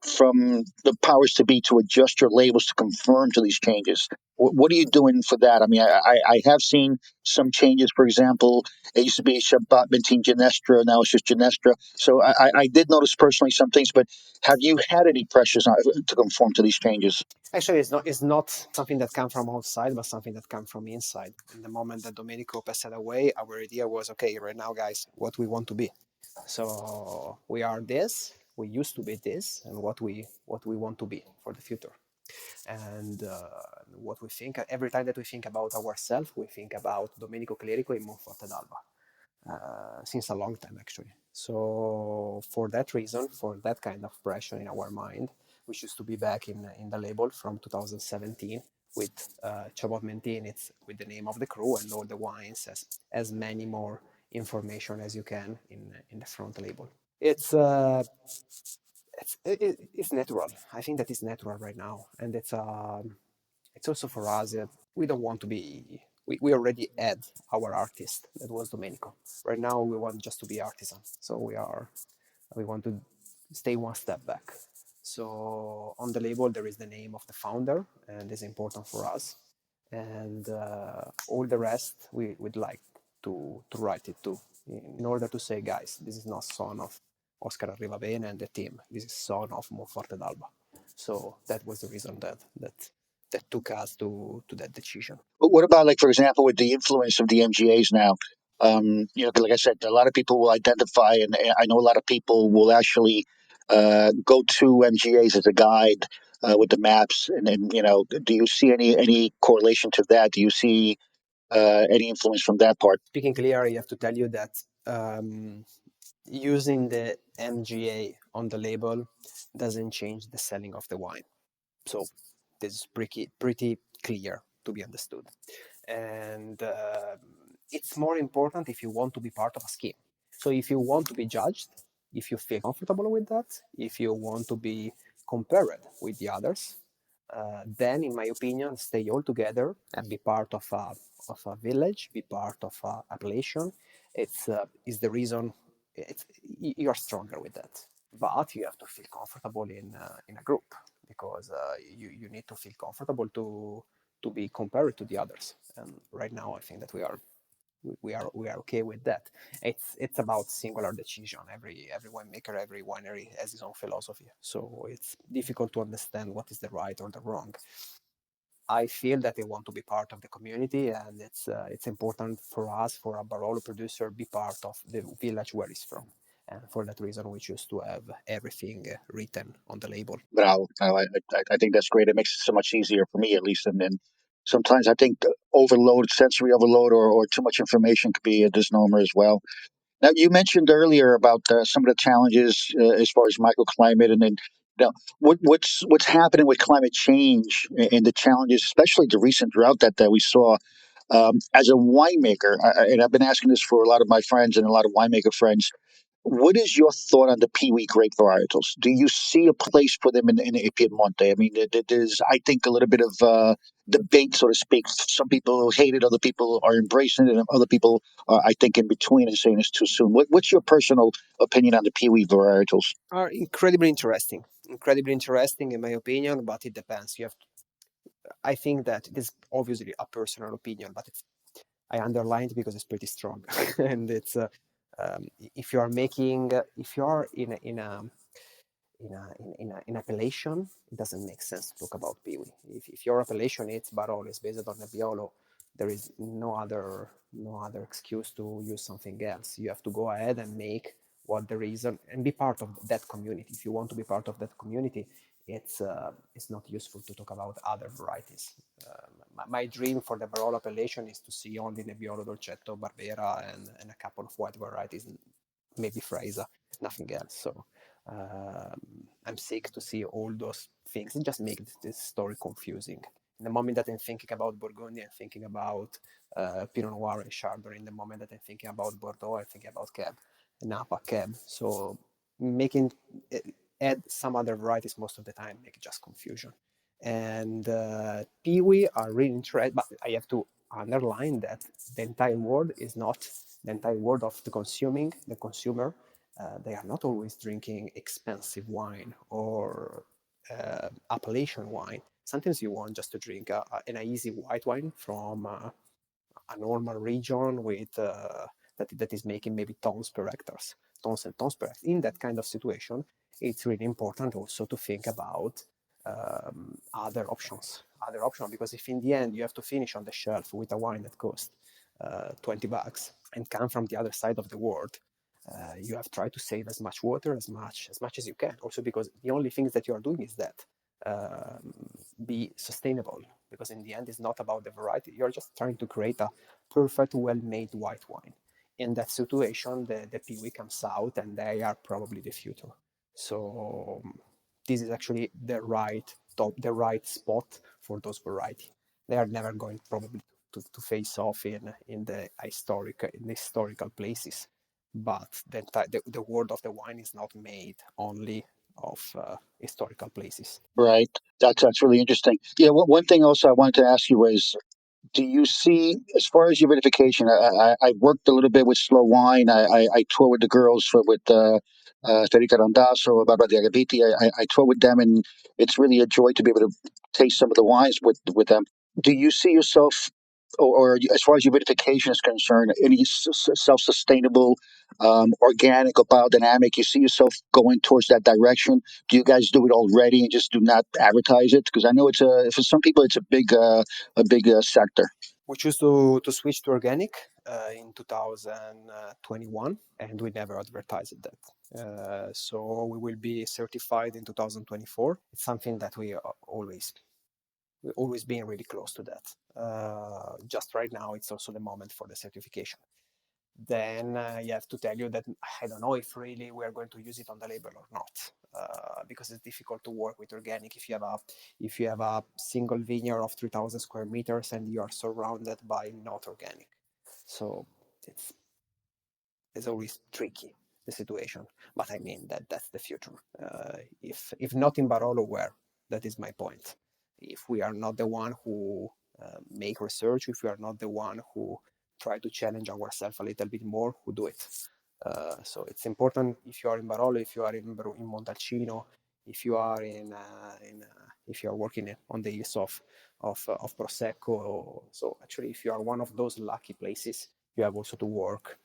Speaker 4: from the powers to be to adjust your labels to conform to these changes? What are you doing for that? I mean, I have seen some changes. For example, it used to be Shabbat Bentin Genestra, now it's just Genestra. So I did notice personally some things, but have you had any pressures to conform to these changes?
Speaker 5: Actually, it's not something that comes from outside, but something that comes from inside. In the moment that Domenico passed away, our idea was, okay, right now, guys, what we want to be. So we are this. We used to be this, and what we want to be for the future. And what we think every time that we think about ourselves, we think about Domenico Clerico in Monforte d'Alba. Since a long time actually. So for that reason, for that kind of pressure in our mind, we choose to be back in the label from 2017 with Chabot Mentin. It's with the name of the crew and all the wines as many more information as you can in the front label. It's natural. I think that is natural right now, and it's also for us. We don't want to be. We already had our artist that was Domenico. Right now we want just to be artisan. So we want to stay one step back. So on the label there is the name of the founder, and it's important for us. And all the rest we would like to write it too, in order to say, guys, this is not son of Oscar Arrivabene and the team. This is son of Monforte d'Alba. So that was the reason that took us to that decision.
Speaker 4: But what about, like, for example, with the influence of the MGAs now? Like I said, a lot of people will identify, and I know a lot of people will actually go to MGAs as a guide with the maps. And then, do you see any correlation to that? Do you see any influence from that part?
Speaker 5: Speaking clear, I have to tell you that using the MGA on the label doesn't change the selling of the wine. So this is pretty clear to be understood. And it's more important if you want to be part of a scheme. So if you want to be judged, if you feel comfortable with that, if you want to be compared with the others, then, in my opinion, stay all together and be part of a village, be part of a appellation. It's is the reason you are stronger with that. But you have to feel comfortable in a group, because you need to feel comfortable to be compared to the others. And right now, I think that we are okay with that. It's about singular decision. Every winemaker, every winery has his own philosophy. So it's difficult to understand what is the right or the wrong. I feel that they want to be part of the community, and it's important for us, for a Barolo producer, be part of the village where he's from. And for that reason, we choose to have everything written on the label.
Speaker 4: Bravo. I think that's great. It makes it so much easier for me, at least. And then sometimes I think sensory overload, or too much information could be a misnomer as well. Now, you mentioned earlier about some of the challenges as far as microclimate, and then what's happening with climate change and the challenges, especially the recent drought that we saw. As a winemaker, and I've been asking this for a lot of my friends and a lot of winemaker friends, what is your thought on the Peewee grape varietals? Do you see a place for them in Piemonte? I mean, there's, I think, a little bit of debate, so to speak. Some people hate it, other people are embracing it, and other people are, I think, in between and saying it's too soon. What's your personal opinion on the Peewee varietals?
Speaker 5: Are incredibly interesting in my opinion, but it depends. I think that it is obviously a personal opinion, but I underlined because it's pretty strong, and it's if you are making if you are in appellation, it doesn't make sense to talk about Piwi. If your appellation is Barolo is based on Nebbiolo, there is no other excuse to use something else. You have to go ahead and make what there is and be part of that community. If you want to be part of that community, it's not useful to talk about other varieties. My dream for the Barolo appellation is to see only Nebbiolo, Dolcetto, Barbera, and a couple of white varieties, maybe Freisa, nothing else. So I'm sick to see all those things. It just makes this story confusing. In the moment that I'm thinking about Burgundy, I'm thinking about Pinot Noir and Chardonnay. In the moment that I'm thinking about Bordeaux, I'm thinking about Cab, Napa, Cab. So making add some other varieties most of the time make just confusion. And Piwi are really interesting, but I have to underline that the entire world is not the entire world of the consumer. They are not always drinking expensive wine or appellation wine. Sometimes you want just to drink an easy white wine from a normal region with that is making maybe tons per hectares, tons and tons per hectare. In that kind of situation, it's really important also to think about other options, because if in the end you have to finish on the shelf with a wine that costs $20 and come from the other side of the world, you have tried to save as much water as much as you can. Also because the only things that you are doing is that be sustainable, because in the end it's not about the variety. You're just trying to create a perfect, well-made white wine. In that situation, the Piwi comes out, and they are probably the future. So this is actually the right spot for those variety. They are never going probably to face off in the historical places, but the world of the wine is not made only of historical places.
Speaker 4: Right. That's really interesting. Yeah. One thing also I wanted to ask you was, do you see, as far as your vinification, I worked a little bit with slow wine. I tour with the girls with Federica Randazzo, Barbara Di Agapiti. I tour with them, and it's really a joy to be able to taste some of the wines with them. Do you see yourself, or as far as your vinification is concerned, any self-sustainable, organic or biodynamic, you see yourself going towards that direction? Do you guys do it already and just do not advertise it? Because I know it's for some people it's a big sector.
Speaker 5: We choose to switch to organic in 2021, and we never advertised that. So we will be certified in 2024. It's something that we always been really close to that. Just right now, it's also the moment for the certification. Then you have to tell you that I don't know if really we are going to use it on the label or not, because it's difficult to work with organic if you have a single vineyard of 3,000 square meters and you are surrounded by not organic. So it's always tricky, the situation. But I mean that's the future. If not in Barolo, where? That is my point. If we are not the one who make research, if we are not the one who try to challenge ourselves a little bit more, who do it. So it's important if you are in Barolo, if you are in Montalcino, if you are if you are working on the use of Prosecco. So actually, if you are one of those lucky places, you have also to work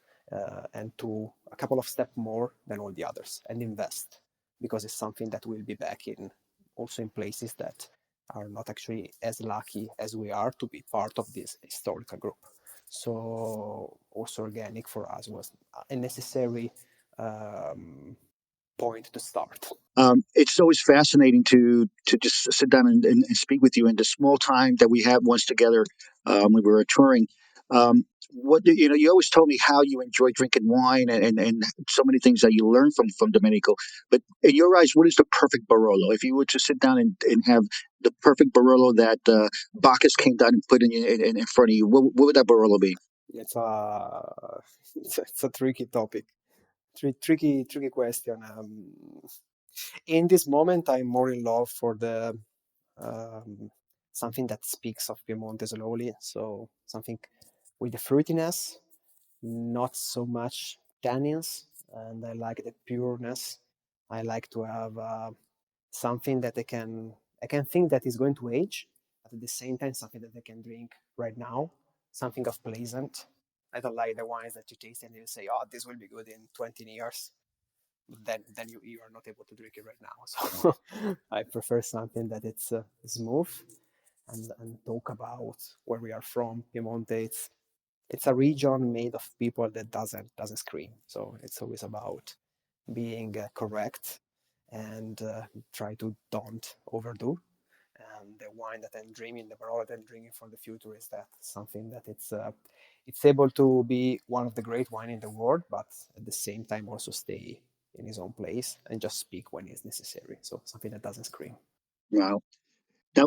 Speaker 5: and to a couple of steps more than all the others and invest, because it's something that will be back in also in places that are not actually as lucky as we are to be part of this historical group. So also organic for us was a necessary point to start.
Speaker 4: It's always fascinating to just sit down and speak with you in the small time that we had once together when we were touring. You always told me how you enjoy drinking wine and so many things that you learn from Domenico. But in your eyes, what is the perfect Barolo? If you were to sit down and have the perfect Barolo that Bacchus came down and put in front of you, what would that Barolo be?
Speaker 5: It's a tricky topic, tricky question. In this moment, I'm more in love for the something that speaks of Piemonte slowly, so something with the fruitiness, not so much tannins, and I like the pureness. I like to have something that I can think that is going to age, but at the same time, something that I can drink right now, something of pleasant. I don't like the wines that you taste and you say, "Oh, this will be good in 20 years." Then you are not able to drink it right now. So I prefer something that it's smooth and talk about where we are from. Piemonte, it's a region made of people that doesn't scream. So it's always about being correct and try to don't overdo. And the wine that I'm dreaming, the barrel that I'm dreaming for the future is that something that it's able to be one of the great wine in the world, but at the same time also stay in his own place and just speak when it's necessary. So something that doesn't scream.
Speaker 4: Wow. Now,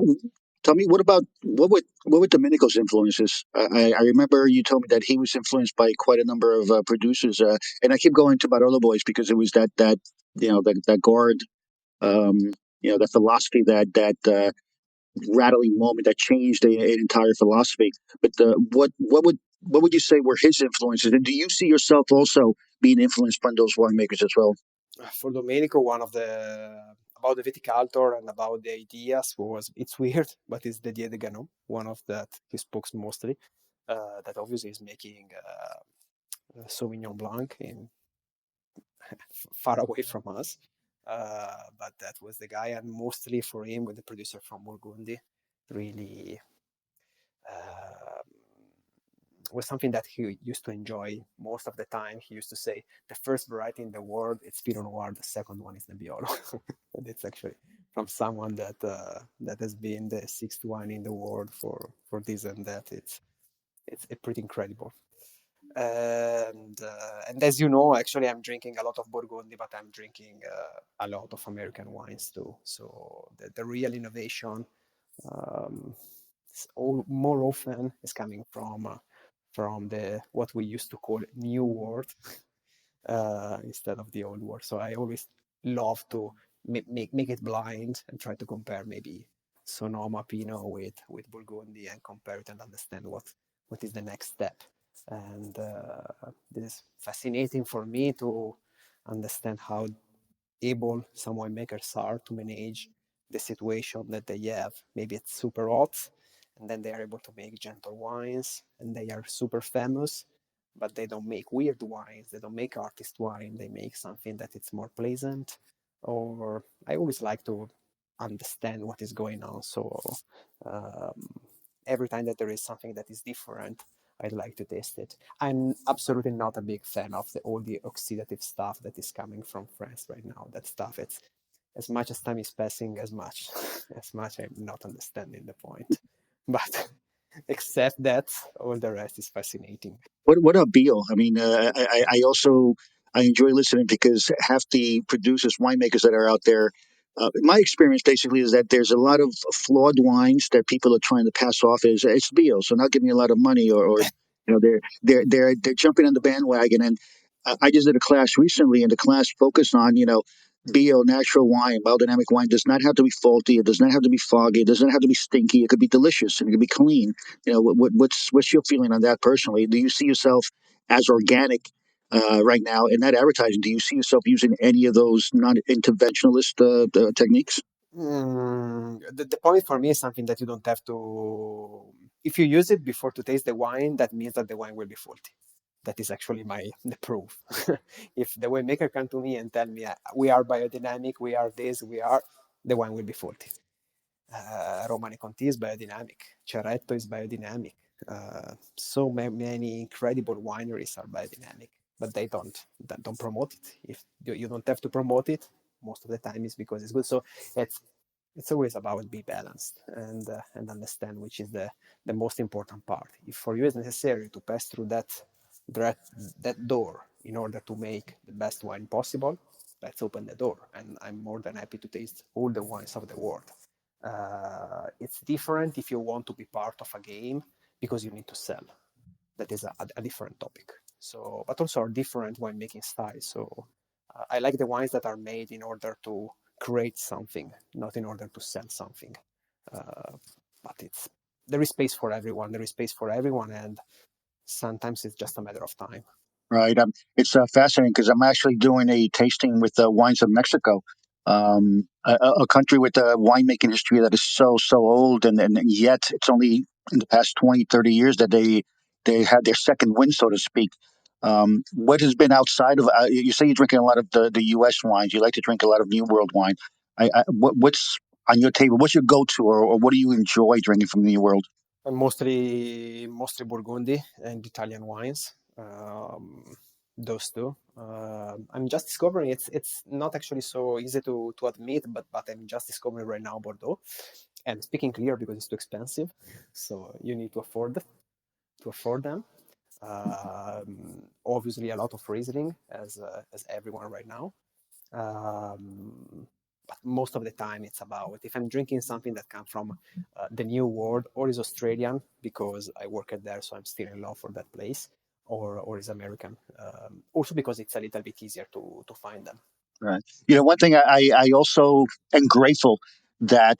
Speaker 4: tell me, what were Domenico's influences? I remember you told me that he was influenced by quite a number of producers, and I keep going to Barolo Boys because it was that that guard, um, that philosophy, that rattling moment that changed an entire philosophy. But what would you say were his influences? And do you see yourself also being influenced by those winemakers as well?
Speaker 5: For Domenico, one of the about the viticulture and about the ideas was it's weird, but it's Didier de Ganot, one of that he spoke mostly. That obviously is making Sauvignon Blanc in far away from us. But that was the guy, and mostly for him, with the producer from Burgundy, really was something that he used to enjoy most of the time. He used to say, the first variety in the world, it's Pinot Noir, the second one is Nebbiolo. And it's actually from someone that has been the sixth one in the world for this and that. It's pretty incredible. And as you know, actually, I'm drinking a lot of Burgundy, but I'm drinking a lot of American wines too. So the real innovation more often is coming from the what we used to call new world instead of the old world. So I always love to make it blind and try to compare maybe Sonoma Pinot with Burgundy and compare it and understand what is the next step. And this is fascinating for me to understand how able some winemakers are to manage the situation that they have. Maybe it's super hot, and then they are able to make gentle wines, and they are super famous, but they don't make weird wines. They don't make artist wine. They make something that it's more pleasant. Or I always like to understand what is going on. So um, every time that there is something that is different, I'd like to taste it. I'm absolutely not a big fan of all the oxidative stuff that is coming from France right now. That stuff, it's as much as time is passing, as much I'm not understanding the point. But except that, all the rest is fascinating.
Speaker 4: What about Beal? I mean, I also I enjoy listening because half the producers, winemakers that are out there, my experience basically is that there's a lot of flawed wines that people are trying to pass off as it's Beal, so not giving me a lot of money, or they're jumping on the bandwagon. And I just did a class recently, and the class focused on Beal natural wine, biodynamic wine does not have to be faulty. It does not have to be foggy. It doesn't have to be stinky. It could be delicious and it could be clean. What's your feeling on that personally? Do you see yourself as organic right now in that advertising? Do you see yourself using any of those non-interventionalist techniques?
Speaker 5: The point for me is something that you don't have to. If you use it before to taste the wine, that means that the wine will be faulty. That is actually the proof. If the winemaker come to me and tell me we are biodynamic, we are this, the wine will be faulty. Romani Conti is biodynamic. Ceretto is biodynamic. So many incredible wineries are biodynamic, but they don't promote it. If you don't have to promote it, most of the time is because it's good. So it's always about be balanced and understand which is the most important part. If for you it's necessary to pass through that door in order to make the best wine possible, let's open the door. And I'm more than happy to taste all the wines of the world. It's different if you want to be part of a game because you need to sell. That is a different topic. So, but also are different winemaking styles. So I like the wines that are made in order to create something, not in order to sell something. But there is space for everyone. There is space for everyone, and sometimes it's just a matter of time.
Speaker 4: Right. It's fascinating because I'm actually doing a tasting with wines of Mexico. a country with a winemaking history that is so old, and yet it's only in the past 20, 30 years that they had their second wind, so to speak. What has been outside of you say you're drinking a lot of the U.S. wines. You like to drink a lot of New World wine. What's on your table? What's your go-to, or what do you enjoy drinking from the New World?
Speaker 5: And mostly Burgundy and Italian wines. Those two. I'm just discovering it's not actually so easy to admit, but I'm just discovering right now Bordeaux. And speaking clear, because it's too expensive, so you need to afford them. Obviously, a lot of Riesling, as everyone right now. But most of the time, it's about if I'm drinking something that comes from the New World, or is Australian because I work at there, so I'm still in love for that place, or is American. Also because it's a little bit easier to find them.
Speaker 4: Right. One thing I also am grateful that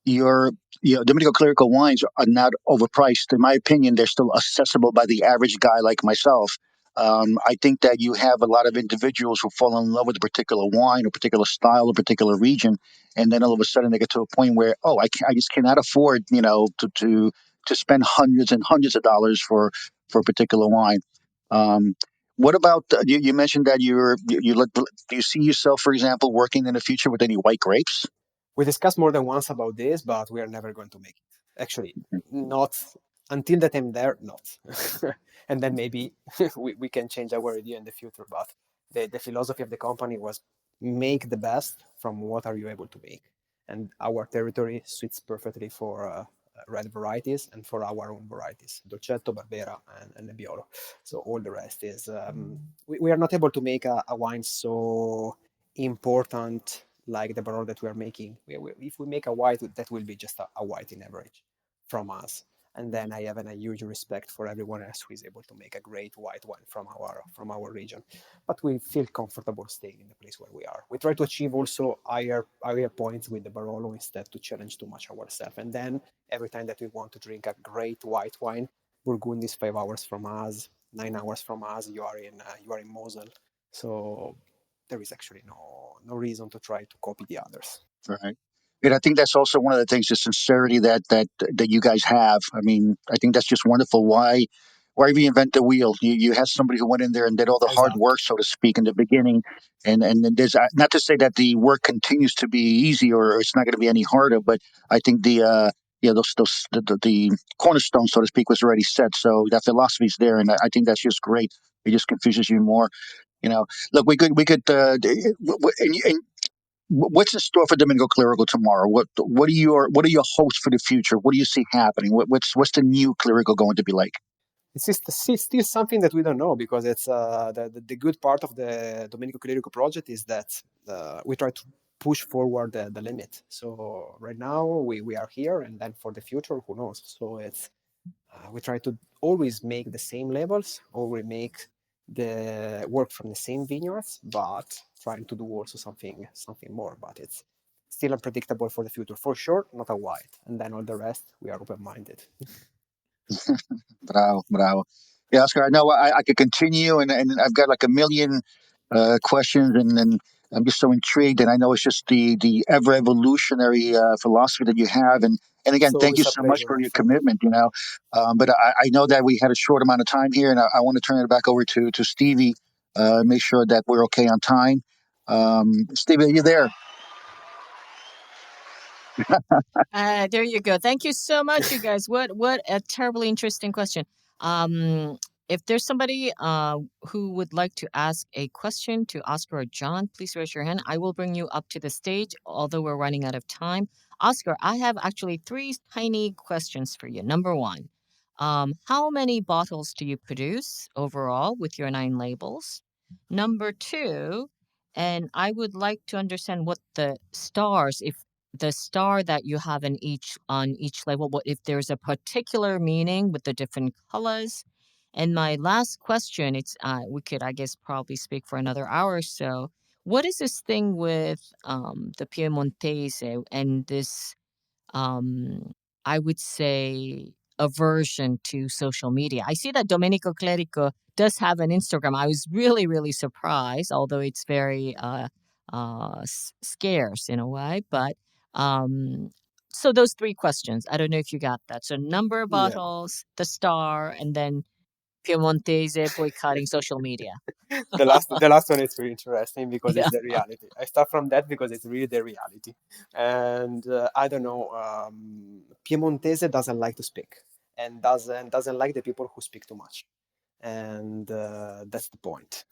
Speaker 4: Domenico Clerico wines are not overpriced. In my opinion, they're still accessible by the average guy like myself. I think that you have a lot of individuals who fall in love with a particular wine, a particular style, a particular region, and then all of a sudden they get to a point where, I just cannot afford, to spend hundreds and hundreds of dollars for a particular wine. What about you mentioned that do you see yourself, for example, working in the future with any white grapes?
Speaker 5: We discussed more than once about this, but we are never going to make it. Actually, not until that I'm there, not. And then maybe we can change our idea in the future. But the philosophy of the company was make the best from what are you able to make. And our territory suits perfectly for red varieties and for our own varieties, Dolcetto, Barbera, and Nebbiolo. So all the rest is, we are not able to make a wine so important like the Barolo that we are making. If we make a white, that will be just a white in average from us. And then I have a huge respect for everyone else who is able to make a great white wine from our region. But we feel comfortable staying in the place where we are. We try to achieve also higher points with the Barolo instead to challenge too much ourselves. And then every time that we want to drink a great white wine, Burgundy is 5 hours from us, 9 hours from us. You are in Mosel, so there is actually no reason to try to copy the others.
Speaker 4: Right. And I think that's also one of the things, the sincerity that you guys have. I mean, I think that's just wonderful. Why reinvent the wheel? You have somebody who went in there and did all the hard work, so to speak, in the beginning. And there's not to say that the work continues to be easy or it's not going to be any harder, but I think the cornerstone, so to speak, was already set. So that philosophy is there, and I think that's just great. It just confuses you more. Look, we could and what's in store for Domenico Clerico tomorrow? What are your hopes for the future? What do you see happening? What's the new Clerico going to be like?
Speaker 5: It's still something that we don't know, because it's the good part of the Domenico Clerico project is that we try to push forward the limit. So right now we are here, and then for the future, who knows? So it's we try to always make the same levels, or we make the work from the same vineyards, but trying to do also something more. But it's still unpredictable for the future. For sure, not a white. And then all the rest, we are open-minded.
Speaker 4: Bravo. Yeah, Oscar, I know I could continue, and I've got like a million questions, and I'm just so intrigued, and I know it's just the ever evolutionary philosophy that you have, and again, thank you so much for your commitment. But I know that we had a short amount of time here, and I want to turn it back over to Stevie, make sure that we're okay on time. Stevie, are you there?
Speaker 2: There you go. Thank you so much, you guys. What a terribly interesting question. If there's somebody who would like to ask a question to Oscar or John, please raise your hand. I will bring you up to the stage, although we're running out of time. Oscar, I have actually 3 tiny questions for you. Number 1, how many bottles do you produce overall with your 9 labels? Number 2, and I would like to understand what the stars, if the star that you have on each label, what if there's a particular meaning with the different colors. And my last question, it's we could, I guess, probably speak for another hour or so. What is this thing with the Piemontese and this I would say aversion to social media? I see that Domenico Clerico does have an Instagram. I was really, really surprised, although it's very scarce in a way. But so those three questions, I don't know if you got that. So number of
Speaker 5: Yeah.
Speaker 2: bottles, the star, and then Piemontese boycotting social media.
Speaker 5: The last one is very interesting because
Speaker 2: Yeah.
Speaker 5: it's the reality. I start from that because it's really the reality. And I don't know, Piemontese doesn't like to speak and doesn't like the people who speak too much. And that's the point.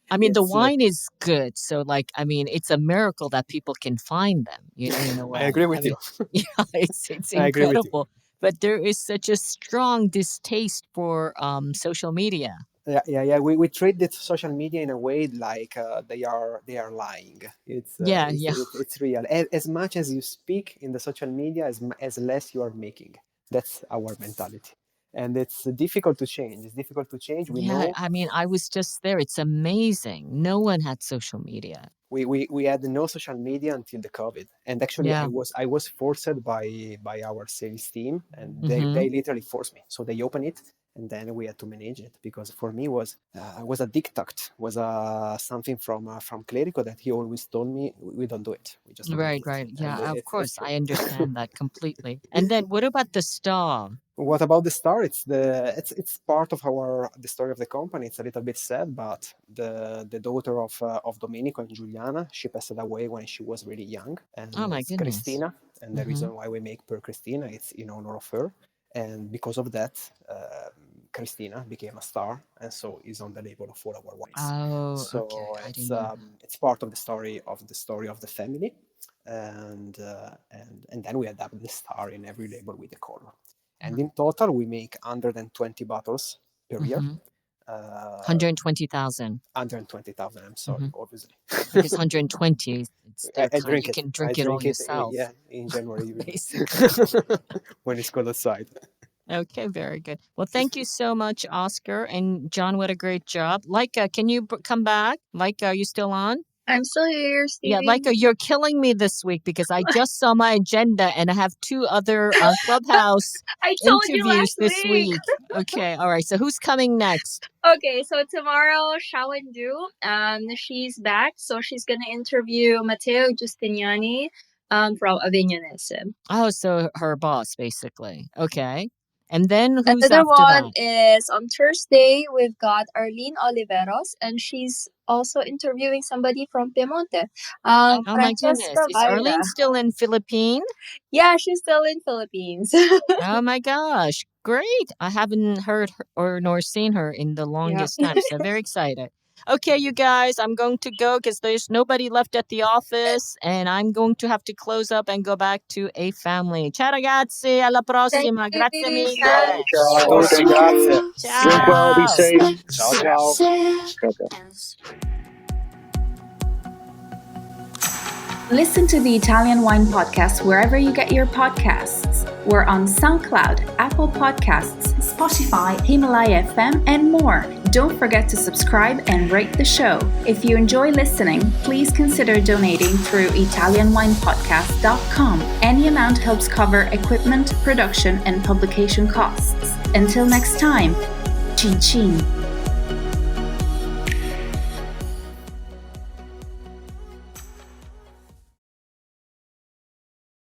Speaker 2: I mean, the
Speaker 5: It's,
Speaker 2: wine is good. So, like, I mean, it's a miracle that people can find them, in a way.
Speaker 5: I agree
Speaker 2: I
Speaker 5: with
Speaker 2: mean,
Speaker 5: you.
Speaker 2: yeah, it's
Speaker 5: I agree with you.
Speaker 2: incredible. But there is such a strong distaste for social media.
Speaker 5: Yeah. We treat the social media in a way like they are lying.
Speaker 2: Yeah.
Speaker 5: It's real. As much as you speak in the social media, as less you are making. That's our mentality, and it's difficult to change. It's difficult to change. We
Speaker 2: Yeah.
Speaker 5: know
Speaker 2: I mean, I was just there. It's amazing. No one had social media.
Speaker 5: we had no social media until the COVID, and actually
Speaker 2: Yeah.
Speaker 5: I was forced by our sales team, and
Speaker 2: Mhm.
Speaker 5: they literally forced me. So they opened it, and then we had to manage it because for me was a diktat, was something from Clerico that he always told me we don't do it, we just don't
Speaker 2: Right.
Speaker 5: do it.
Speaker 2: Right.
Speaker 5: And
Speaker 2: Yeah. Of
Speaker 5: it's
Speaker 2: course,
Speaker 5: true.
Speaker 2: I understand that completely. And then, what about the star?
Speaker 5: What about the star? It's part of the story of the company. It's a little bit sad, but the daughter of Domenico and Giuliana, she passed away when she was really young, and
Speaker 2: Oh my
Speaker 5: it's
Speaker 2: goodness.
Speaker 5: Cristina. And the
Speaker 2: Mhm.
Speaker 5: reason why we make per Cristina, it's in honor of her, and because of that, Cristina became a star, and so is on the label of all our wines.
Speaker 2: Oh,
Speaker 5: So
Speaker 2: okay. I didn't know.
Speaker 5: it's part of the story of the family, and then we adapt the star in every label with the color. And in total, we make 120 bottles per year.
Speaker 2: Mhm. 120,000.
Speaker 5: 120,000. I'm sorry, obviously.
Speaker 2: Because 120, it's
Speaker 5: I
Speaker 2: kind.
Speaker 5: drink
Speaker 2: You
Speaker 5: it.
Speaker 2: can
Speaker 5: I
Speaker 2: drink it all
Speaker 5: drink it.
Speaker 2: yourself,
Speaker 5: In January usually.
Speaker 2: basically.
Speaker 5: When it's cold outside.
Speaker 2: Okay, very good. Well, thank you so much, Oscar and John. What a great job. Leica, can you come back? Leica, are you still on?
Speaker 3: I'm still here, Stevie.
Speaker 2: Yeah, Leica, you're killing me this week because I just saw my agenda and I have 2 other Clubhouse
Speaker 3: I told you
Speaker 2: interviews
Speaker 3: last
Speaker 2: this
Speaker 3: week.
Speaker 2: week. Okay, all right. So who's coming next?
Speaker 3: Okay, so tomorrow, Shawan Du, she's back, so she's gonna interview Matteo Giustiniani, from Avignones.
Speaker 2: Oh, so her boss, basically. Okay. And then who's
Speaker 3: Another
Speaker 2: after
Speaker 3: one
Speaker 2: that?
Speaker 3: is on Thursday. We've got Arlene Oliveros, and she's also interviewing somebody from Piemonte.
Speaker 2: Oh my
Speaker 3: Francesca
Speaker 2: goodness. Is
Speaker 3: Vaira.
Speaker 2: Arlene still in Philippines?
Speaker 3: Yeah, she's still in Philippines.
Speaker 2: Oh my gosh. Great. I haven't heard her or nor seen her in the longest time. So very excited. Okay, you guys, I'm going to go because there's nobody left at the office and I'm going to have to close up and go back to a family. Ciao ragazzi, alla prossima.
Speaker 3: Thank
Speaker 2: Grazie
Speaker 3: you.
Speaker 2: mille.
Speaker 3: Bye.
Speaker 5: Ciao a tutti, grazie.
Speaker 4: Drink well, be
Speaker 2: Ciao.
Speaker 4: safe.
Speaker 5: Ciao, ciao.
Speaker 4: Ciao, ciao.
Speaker 7: Listen to the Italian Wine Podcast wherever you get your podcasts. We're on SoundCloud, Apple Podcasts, Spotify, Himalaya FM, and more. Don't forget to subscribe and rate the show. If you enjoy listening, please consider donating through ItalianWinePodcast.com. Any amount helps cover equipment, production, and publication costs. Until next time, cin cin.